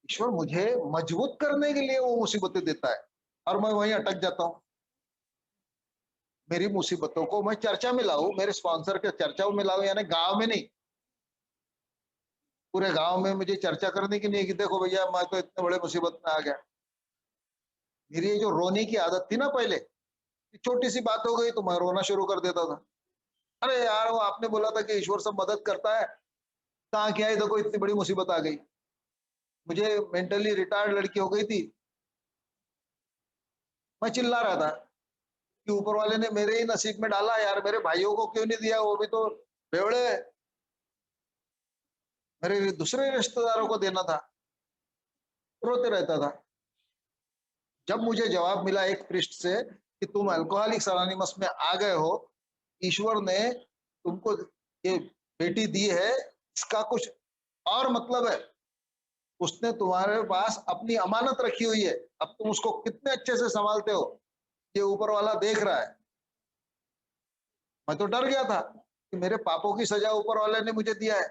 Speaker 1: ईश्वर मुझे मजबूत करने के लिए वो मुसीबतें देता है, और मैं वहीं अटक जाता हूँ। मेरी मुसीबतों को मैं चर्चा में लाऊं, मेरे स्पॉन्सर के चर्चा में लाऊं, यानी गांव में नहीं, पूरे गांव में मुझे चर्चा करने की नहीं है कि देखो भैया मैं तो इतने बड़े मुसीबत में आ गया। मेरी ये जो रोने की आदत थी ना पहले, छोटी सी बात हो गई तो मैं रोना शुरू कर देता था। अरे यार, वो आपने बोला था कि ईश्वर सब मदद करता है, कहाँ क्या है, देखो इतनी बड़ी मुसीबत आ गई। मुझे मेंटली रिटायर्ड लड़की हो गई थी, मैं चिल्ला रहा था कि ऊपर वाले ने मेरे ही नसीब में डाला यार, मेरे भाइयों को क्यों नहीं दिया, वो भी तो बेवड़े, मेरे दूसरे रिश्तेदारों को देना था। रोते रहता था। जब मुझे जवाब मिला एक पृष्ठ से कि तुम अल्कोहलिक्स अनोनिमस में आ गए हो, ईश्वर ने तुमको ये बेटी दी है, इसका कुछ और मतलब है, उसने तुम्हारे पास अपनी अमानत रखी हुई है, अब तुम उसको कितने अच्छे से संभालते हो ये ऊपर वाला देख रहा है। मैं तो डर गया था कि मेरे पापों की सजा ऊपर वाले ने मुझे दिया है।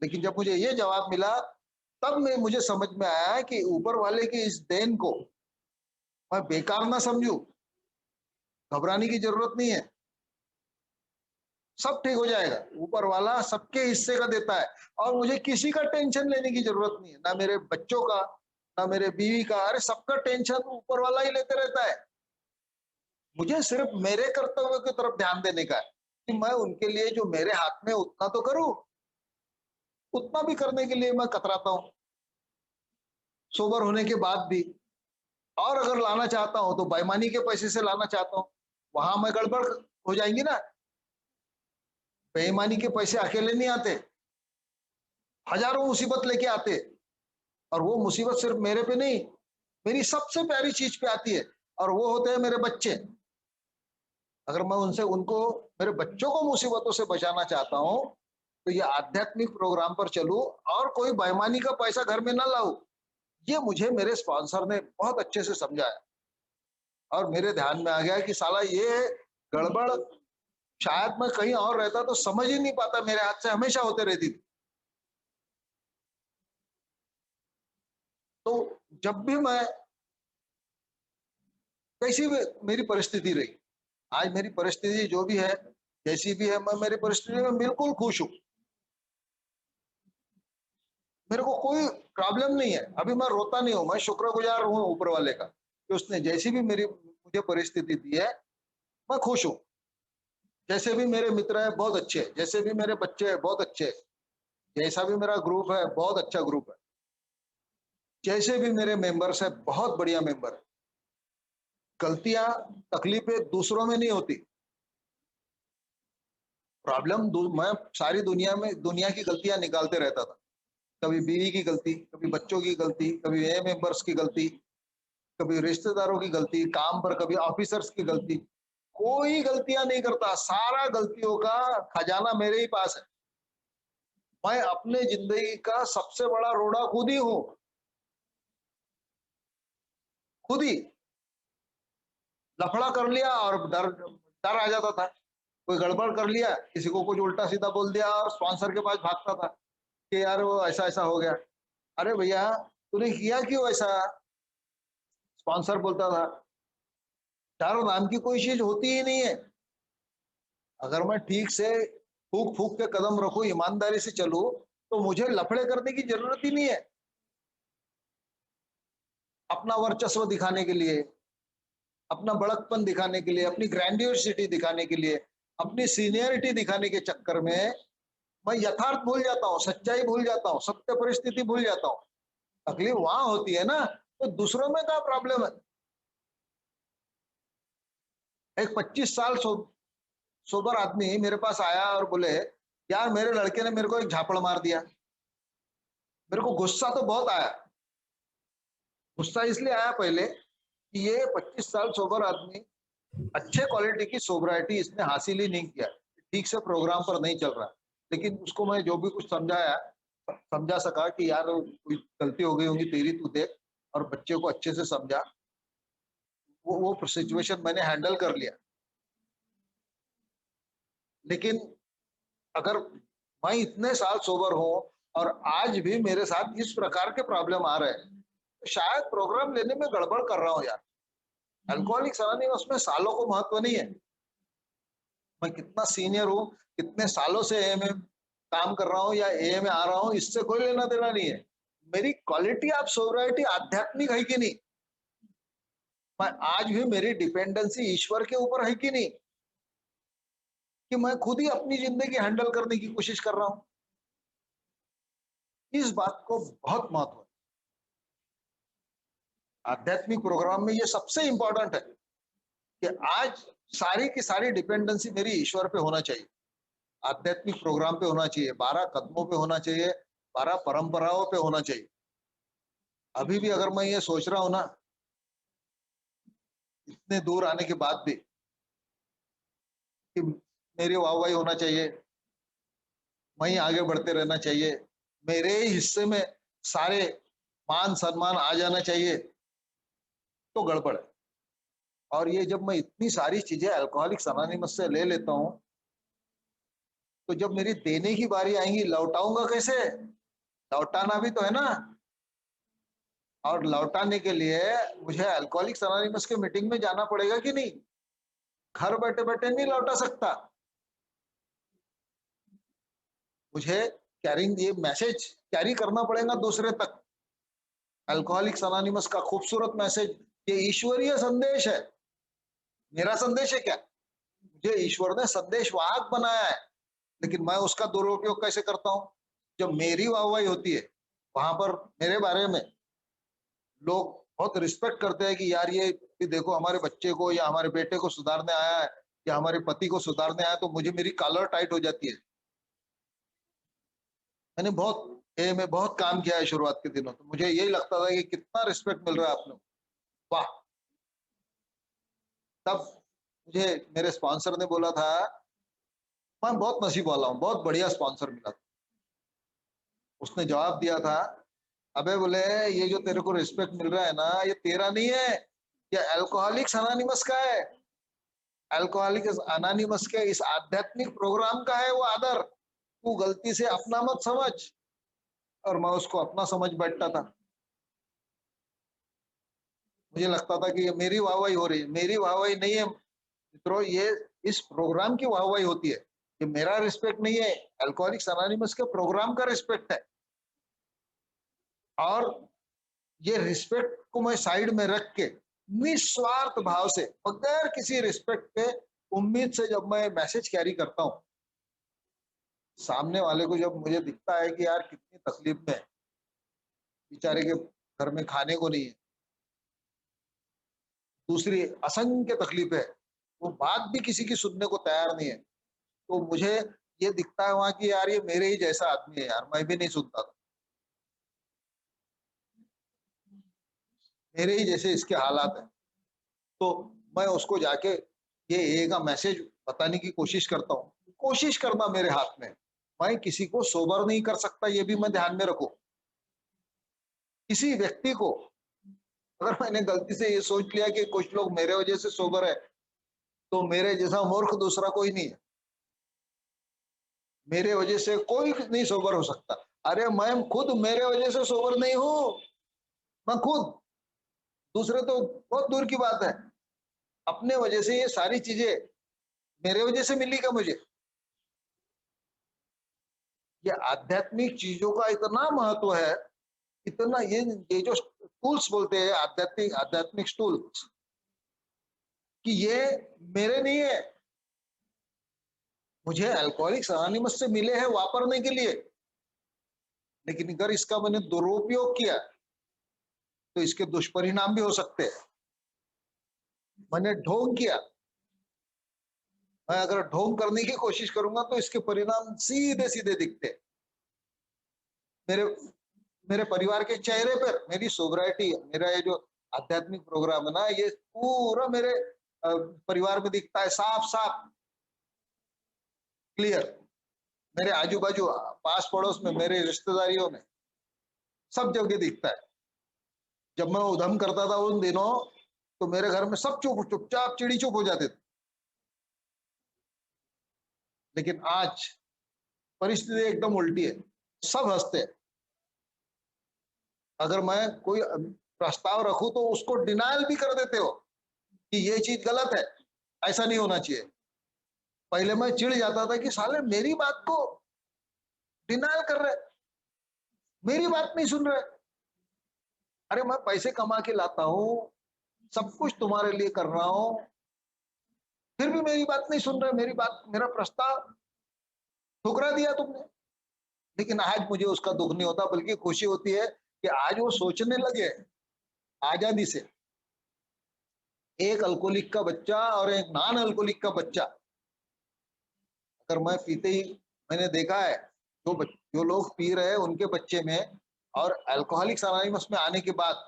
Speaker 1: लेकिन जब मुझे ये जवाब मिला, तब मुझे समझ में आया कि ऊपर वाले की इस देन को मैं बेकार ना समझूं। घबराने की जरूरत नहीं है, सब ठीक हो जाएगा। ऊपर वाला सबके हिस्से का देता है, और मुझे किसी का टेंशन लेने की जरूरत नहीं है, ना मेरे बच्चों का, ना मेरे बीवी का। अरे सबका टेंशन ऊपर वाला ही लेते रहता है। मुझे सिर्फ मेरे कर्तव्य की तरफ ध्यान देने का है कि मैं उनके लिए जो मेरे हाथ में उतना तो करूं। उतना भी करने के लिए मैं कतराता हूँ, सोबर होने के बाद भी। और अगर लाना चाहता हूं तो बेईमानी के पैसे से लाना चाहता हूं, वहां मैं गड़बड़ हो जाएंगी ना। बेईमानी के पैसे अकेले नहीं आते, हजारों मुसीबत लेके आते। और वो मुसीबत सिर्फ मेरे पे नहीं, मेरी सबसे प्यारी चीज पे आती है, और वो होते हैं मेरे बच्चे। अगर मैं उनसे उनको, मेरे बच्चों को मुसीबतों से बचाना चाहता हूं, तो ये आध्यात्मिक प्रोग्राम पर चलूं, और कोई बेईमानी का पैसा घर में ना लाऊं। ये मुझे मेरे स्पॉन्सर ने बहुत अच्छे से समझाया, और मेरे ध्यान में आ गया कि साला ये गड़बड़ शायद मैं कहीं और रहता तो समझ ही नहीं पाता, मेरे हाथ से हमेशा होते रहती थी। तो जब भी मैं कैसी भी मेरी परिस्थिति रही, आज मेरी परिस्थिति जो भी है, जैसी भी है, मैं मेरी परिस्थिति में बिल्कुल खुश हूँ। मेरे को कोई प्रॉब्लम नहीं है। अभी मैं रोता नहीं हूँ, मैं शुक्रगुजार हूँ ऊपर वाले का कि उसने जैसी भी मेरी मुझे परिस्थिति दी है, मैं खुश हूँ। जैसे भी मेरे मित्र हैं बहुत अच्छे हैं, जैसे भी मेरे बच्चे हैं बहुत अच्छे हैं, जैसा भी मेरा ग्रुप है बहुत अच्छा ग्रुप है, जैसे भी मेरे मेंबर्स हैं बहुत बढ़िया मेंबर है। गलतियां, तकलीफें दूसरों में नहीं होती। मैं सारी दुनिया की गलतियां निकालते रहता था। कभी बीवी की गलती, कभी बच्चों की गलती, कभी ये मेंबर्स की गलती, कभी रिश्तेदारों की गलती, काम पर कभी ऑफिसर्स की गलती। कोई गलतियां नहीं करता, सारा गलतियों का खजाना मेरे ही पास है। मैं अपने जिंदगी का सबसे बड़ा रोड़ा खुद ही हूँ, खुद ही। लफड़ा कर लिया और डर डर आ जाता था। कोई गड़बड़ कर लिया, किसी को कुछ उल्टा सीधा बोल दिया और स्पॉन्सर के पास भागता था कि यार वो ऐसा ऐसा हो गया। अरे भैया, तूने किया क्यों ऐसा? स्पॉन्सर बोलता था, डर नाम की कोई चीज होती ही नहीं है। अगर मैं ठीक से फूक फूक के कदम रखूं, ईमानदारी से चलूं, तो मुझे लफड़े करने की जरूरत ही नहीं है। अपना वर्चस्व दिखाने के लिए, अपना बड़कपन दिखाने के लिए, अपनी ग्रैंडियोसिटी दिखाने के लिए, अपनी सीनियरिटी दिखाने के चक्कर में मैं यथार्थ भूल जाता हूँ, सच्चाई भूल जाता हूँ, सत्य परिस्थिति भूल जाता हूँ। तकलीफ वहां होती है ना, तो दूसरों में क्या प्रॉब्लम है? एक 25 साल सोबर आदमी मेरे पास आया और बोले, यार मेरे लड़के ने मेरे को एक झापड़ मार दिया। मेरे को गुस्सा तो बहुत आया। गुस्सा इसलिए आया पहले कि ये 25 साल सोबर आदमी, अच्छे क्वालिटी की सोबराइटी इसने हासिल ही नहीं किया, ठीक से प्रोग्राम पर नहीं चल रहा। लेकिन उसको मैं जो भी कुछ समझाया, समझा सका कि यार कोई गलती हो गई होगी तेरी, तू देख, और बच्चे को अच्छे से समझा। वो सिचुएशन मैंने हैंडल कर लिया। लेकिन अगर मैं इतने साल सोबर हूँ और आज भी मेरे साथ इस प्रकार के प्रॉब्लम आ रहे हैं, तो शायद प्रोग्राम लेने में गड़बड़ कर रहा हूँ यार। अल्कोहलिक्स अनोनिमस में सालों को महत्व नहीं है। मैं कितना सीनियर हूँ, कितने सालों से एए में काम कर रहा हूँ या एए में आ रहा हूँ, इससे कोई लेना देना नहीं है। मेरी क्वालिटी ऑफ सोबराइटी आध्यात्मिक है कि नहीं, मैं आज भी मेरी डिपेंडेंसी ईश्वर के ऊपर है कि नहीं, कि मैं खुद ही अपनी जिंदगी हैंडल करने की कोशिश कर रहा हूँ। इस बात को बहुत महत्व है। आध्यात्मिक प्रोग्राम में ये सबसे इंपॉर्टेंट है कि आज सारी की सारी डिपेंडेंसी मेरी ईश्वर पे होना चाहिए। आध्यात्मिक प्रोग्राम पे होना चाहिए, 12 कदमों पे होना चाहिए, 12 परंपराओं पे होना चाहिए। अभी भी अगर मैं ये सोच रहा हूँ ना, इतने दूर आने के बाद भी, कि मेरी वाहवाही होना चाहिए, वहीं आगे बढ़ते रहना चाहिए, मेरे ही हिस्से में सारे मान सम्मान आ जाना चाहिए, तो गड़बड़ है। और ये जब मैं इतनी सारी चीजें अल्कोहलिक्स अनोनिमस से ले लेता हूँ, तो जब मेरी देने की बारी आएगी, लौटाऊंगा कैसे? लौटाना भी तो है ना। और लौटाने के लिए मुझे अल्कोहलिक्स अनोनिमस के मीटिंग में जाना पड़ेगा कि नहीं? घर बैठे बैठे नहीं लौटा सकता। मुझे कैरिंग ये मैसेज कैरी करना पड़ेगा दूसरे तक। अल्कोहलिक्स अनोनिमस का खूबसूरत मैसेज, ये ईश्वरीय संदेश है। मेरा संदेश है क्या? मुझे ईश्वर ने संदेश वाहक बनाया है, लेकिन मैं उसका दुरुपयोग कैसे करता हूँ? जब मेरी वाहवाही होती है, वहां पर मेरे बारे में लोग बहुत रिस्पेक्ट करते हैं कि यार ये भी देखो हमारे बच्चे को या हमारे बेटे को सुधारने आया है, या हमारे पति को सुधारने आया है, तो मुझे मेरी कॉलर टाइट हो जाती है। मैंने बहुत ए में बहुत काम किया है शुरुआत के दिनों, तो मुझे यही लगता था कि कितना रिस्पेक्ट मिल रहा है आप लोग, वाह। तब मुझे मेरे स्पॉन्सर ने बोला था, मैं बहुत नसीब वाला हूँ, बहुत बढ़िया स्पॉन्सर मिला था। उसने जवाब दिया था, अबे बोले, ये जो तेरे को रिस्पेक्ट मिल रहा है ना, ये तेरा नहीं है, ये अल्कोहलिक्स अनोनिमस का है। अल्कोहलिक्स अनोनिमस के इस आध्यात्मिक प्रोग्राम का है वो आदर। तू गलती से अपना मत समझ। और मैं उसको अपना समझ बैठता था। मुझे लगता था कि ये मेरी वाहवाही हो रही है, मेरी वाहवाही नहीं है मित्रों, ये इस प्रोग्राम की वाहवाही होती है। ये मेरा रिस्पेक्ट नहीं है, अल्कोहलिक्स अनोनिमस के प्रोग्राम का रिस्पेक्ट है। और ये रिस्पेक्ट को मैं साइड में रख के निस्वार्थ भाव से बगैर किसी रिस्पेक्ट के उम्मीद से जब मैं मैसेज कैरी करता हूँ, सामने वाले को जब मुझे दिखता है कि यार कितनी तकलीफ में है, बेचारे के घर में खाने को नहीं है, दूसरी असंख्य तकलीफ है, वो बात भी किसी की सुनने को तैयार नहीं है, तो मुझे ये दिखता है वहां कि यार ये मेरे ही जैसा आदमी है यार, मैं भी नहीं सुनता था, मेरे ही जैसे इसके हालात है। तो मैं उसको जाके ये ए का मैसेज बताने की कोशिश करता हूँ। कोशिश करना मेरे हाथ में है। मैं किसी को सोबर नहीं कर सकता, ये भी मैं ध्यान में रखूं। किसी व्यक्ति को अगर मैंने गलती से ये सोच लिया कि कुछ लोग मेरे वजह से सोबर है, तो मेरे जैसा मूर्ख दूसरा कोई नहीं है। मेरे वजह से कोई नहीं सोबर हो सकता। अरे मैं खुद मेरे वजह से सोबर नहीं हूं, मैं खुद, दूसरे तो बहुत दूर की बात है। अपने वजह से ये सारी चीजें मेरे वजह से मिली क्या मुझे? ये आध्यात्मिक चीजों का इतना महत्व है, इतना ये जो टूल्स बोलते हैं आध्यात्मिक आध्यात्मिक टूल्स, कि ये मेरे नहीं है, मुझे अल्कोहलिक्स अनोनिमस से मिले हैं वापरने के लिए। लेकिन अगर इसका मैंने दुरुपयोग किया तो इसके दुष्परिणाम भी हो सकते हैं। मैंने ढोंग किया, मैं अगर ढोंग करने की कोशिश करूंगा तो इसके परिणाम सीधे सीधे दिखते हैं। मेरे मेरे परिवार के चेहरे पर मेरी सोब्राइटी, मेरा ये जो आध्यात्मिक प्रोग्राम है ना, ये पूरा मेरे परिवार में दिखता है, साफ साफ क्लियर। मेरे आजू बाजू, पास पड़ोस में, मेरे रिश्तेदारियों में, सब जगह दिखता है। जब मैं उधम करता था उन दिनों, तो मेरे घर में सब चुपचाप चिड़ी चुप हो जाते थे। लेकिन आज परिस्थिति एकदम उल्टी है, सब हंसते हैं। अगर मैं कोई प्रस्ताव रखूं तो उसको डिनायल भी कर देते हो कि ये चीज गलत है, ऐसा नहीं होना चाहिए। पहले मैं चिढ़ जाता था कि साले मेरी बात को डिनायल कर रहे, मेरी बात नहीं सुन रहे। अरे मैं पैसे कमा के लाता हूँ, सब कुछ तुम्हारे लिए कर रहा हूँ, फिर भी मेरी बात नहीं सुन रहे, मेरी बात, मेरा प्रस्ताव ठुकरा दिया तुमने। लेकिन आज मुझे उसका दुख नहीं होता, बल्कि खुशी होती है कि आज वो सोचने लगे आजादी से। एक अल्कोहलिक का बच्चा और एक नॉन अल्कोहलिक का बच्चा, अगर मैं पीते ही, मैंने देखा है जो लोग पी रहे हैं उनके बच्चे में, और अल्कोहलिक्स अनोनिमस में आने के बाद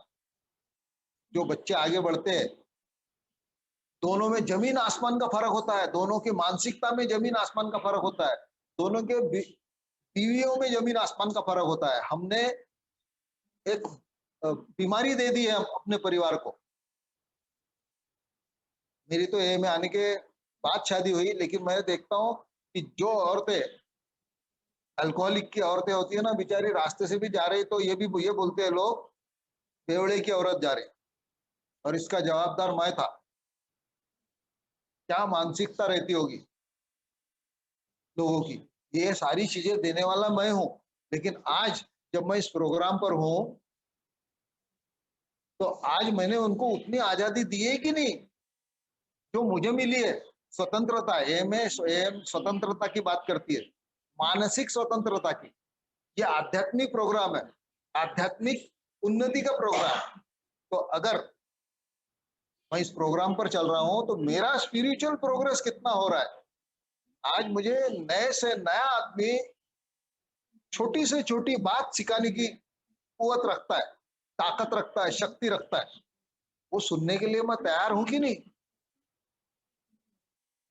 Speaker 1: जो बच्चे आगे बढ़ते हैं, दोनों में जमीन आसमान का फर्क होता है। दोनों की मानसिकता में जमीन आसमान का फर्क होता है। दोनों के बीवियों में जमीन आसमान का फर्क होता है। हमने एक बीमारी दे दी है अपने परिवार को। मेरी तो ए में आने के बाद शादी हुई, लेकिन मैं देखता हूँ कि जो औरतें अल्कोहलिक की औरतें होती है ना, बेचारी रास्ते से भी जा रही तो ये बोलते हैं लोग, बेवड़े की औरत जा रही, और इसका जवाबदार मैं था। क्या मानसिकता रहती होगी लोगों की। ये सारी चीजें देने वाला मैं हूं। लेकिन आज जब मैं इस प्रोग्राम पर हूं, तो आज मैंने उनको उतनी आजादी दी है कि नहीं जो मुझे मिली है। स्वतंत्रता, एम स्वतंत्रता की बात करती है, मानसिक स्वतंत्रता की। ये आध्यात्मिक प्रोग्राम है, आध्यात्मिक उन्नति का प्रोग्राम। तो अगर मैं इस प्रोग्राम पर चल रहा हूं तो मेरा स्पिरिचुअल प्रोग्रेस कितना हो रहा है। आज मुझे नए से नया आदमी छोटी से छोटी बात सिखाने की कुवत रखता है, ताकत रखता है, शक्ति रखता है। वो सुनने के लिए मैं तैयार हूं कि नहीं,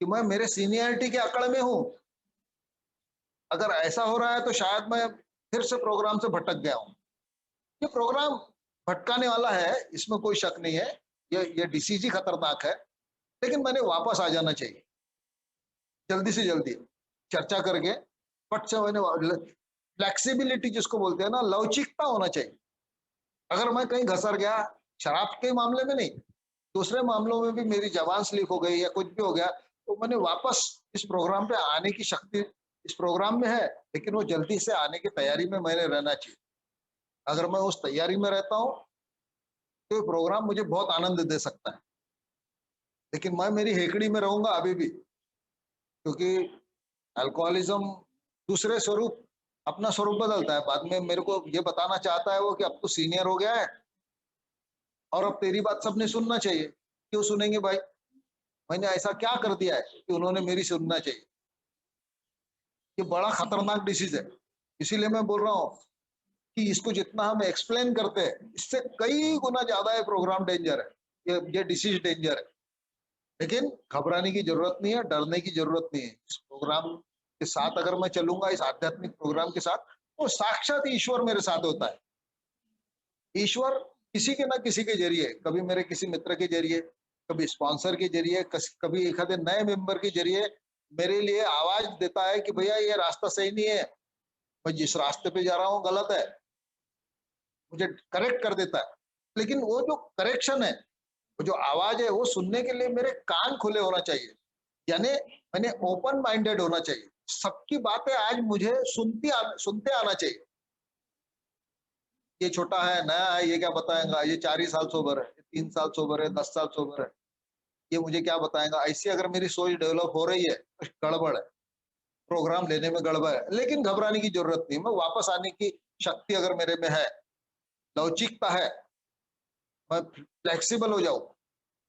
Speaker 1: कि मैं मेरे सीनियरिटी के अकड़ में हूं। अगर ऐसा हो रहा है तो शायद मैं फिर से प्रोग्राम से भटक गया हूं। ये प्रोग्राम भटकाने वाला है, इसमें कोई शक नहीं है। ये डिसीज ही खतरनाक है। लेकिन मैंने वापस आ जाना चाहिए जल्दी से जल्दी, चर्चा करके फट से। मैंने फ्लेक्सिबिलिटी जिसको बोलते हैं ना, लवचिकता होना चाहिए। अगर मैं कहीं घसर गया, शराब के मामले में नहीं, दूसरे मामलों में भी मेरी जबान स्लिप हो गई या कुछ भी हो गया, तो मैंने वापस इस प्रोग्राम पे आने की शक्ति इस प्रोग्राम में है, लेकिन वो जल्दी से आने की तैयारी में मैंने रहना चाहिए। अगर मैं उस तैयारी में रहता हूँ, तो ये प्रोग्राम मुझे बहुत आनंद दे सकता है। लेकिन मैं मेरी हेकड़ी में रहूँगा अभी भी, क्योंकि अल्कोहलिज़्म दूसरे स्वरूप अपना स्वरूप बदलता है। बाद में मेरे को ये बताना चाहता है वो कि अब तू सीनियर हो गया है और अब तेरी बात सबने सुनना चाहिए। क्यों सुनेंगे भाई? मैंने ऐसा क्या कर दिया है कि उन्होंने मेरी सुनना चाहिए? ये बड़ा खतरनाक डिसीज़ है। इसीलिए मैं बोल रहा हूँ कि इसको जितना हम एक्सप्लेन करते हैं, इससे कई गुना ज़्यादा ये प्रोग्राम डेंजर है। ये डिसीज़ डेंजर है। लेकिन घबराने की ज़रूरत नहीं है, डरने की ज़रूरत नहीं है। इस प्रोग्राम के साथ अगर मैं चलूँगा, इस आध्यात्मिक प्रोग्राम के साथ, तो साक्षात ईश्वर मेरे साथ होता है। ईश्वर किसी के ना किसी के ज़रिए, कभी मेरे किसी मित्र के ज़रिए, कभी स्पॉन्सर के ज़रिए, कभी एक आधे नए मेंबर के ज़रिए मेरे लिए आवाज़ देता है कि भैया ये रास्ता सही नहीं है, मैं जिस रास्ते पे जा रहा हूँ गलत है, मुझे करेक्ट कर देता है। लेकिन वो जो करेक्शन है, वो जो आवाज़ है, वो सुनने के लिए मेरे कान खुले होना चाहिए। यानी मैंने ओपन माइंडेड होना चाहिए। सबकी बातें आज मुझे सुनते आना चाहिए। ये छोटा है, नया है, ये क्या बताएगा? ये 4 ही साल सोबर है, ये 3 साल सोबर है, 10 साल सोबर है, ये मुझे क्या बताएगा? ऐसी अगर मेरी सोच डेवलप हो रही है, तो गड़बड़ है, प्रोग्राम लेने में गड़बड़ है। लेकिन घबराने की जरूरत नहीं, मैं वापस आने की शक्ति अगर मेरे में है, लवचिकता है, मैं फ्लेक्सिबल हो जाऊं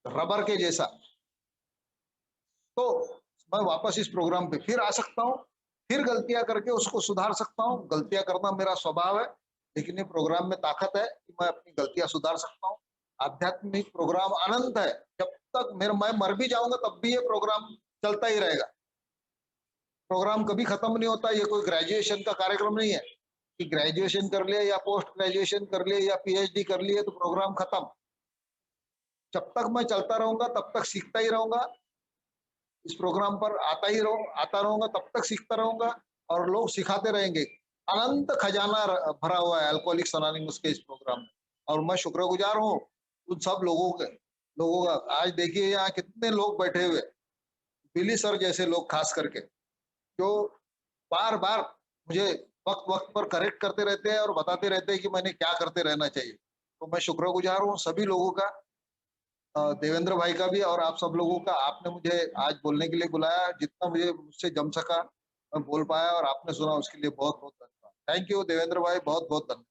Speaker 1: रबर के जैसा, तो मैं वापस इस प्रोग्राम पे फिर आ सकता हूँ, फिर गलतियां करके उसको सुधार सकता हूँ। गलतियां करना मेरा स्वभाव है, लेकिन ये प्रोग्राम में ताकत है कि मैं अपनी गलतियां सुधार सकता हूँ। आध्यात्मिक प्रोग्राम अनंत है। जब तक मेरा मैं मर भी जाऊंगा तब भी ये प्रोग्राम चलता ही रहेगा। प्रोग्राम कभी खत्म नहीं होता। ये कोई ग्रेजुएशन का कार्यक्रम नहीं है कि ग्रेजुएशन कर लिया या पोस्ट ग्रेजुएशन कर लिया या पीएचडी कर लिए तो प्रोग्राम खत्म। जब तक मैं चलता रहूंगा तब तक सीखता ही रहूंगा। इस प्रोग्राम पर आता रहूंगा, तब तक सीखता रहूंगा और लोग सिखाते रहेंगे। अनंत खजाना भरा हुआ है अल्कोहलिक्स अनोनिमस के इस प्रोग्राम में, और मैं शुक्रगुजार हूँ उन सब लोगों का। आज देखिए यहाँ कितने लोग बैठे हुए, बिली सर जैसे लोग खास करके, जो बार बार मुझे वक्त वक्त पर करेक्ट करते रहते हैं और बताते रहते हैं कि मैंने क्या करते रहना चाहिए। तो मैं शुक्रगुजार हूँ सभी लोगों का, देवेंद्र भाई का भी और आप सब लोगों का। आपने मुझे आज बोलने के लिए बुलाया, जितना मुझे मुझसे जम सका मैं बोल पाया और आपने सुना, उसके लिए बहुत बहुत धन्यवाद। थैंक यू देवेंद्र भाई, बहुत बहुत धन्यवाद।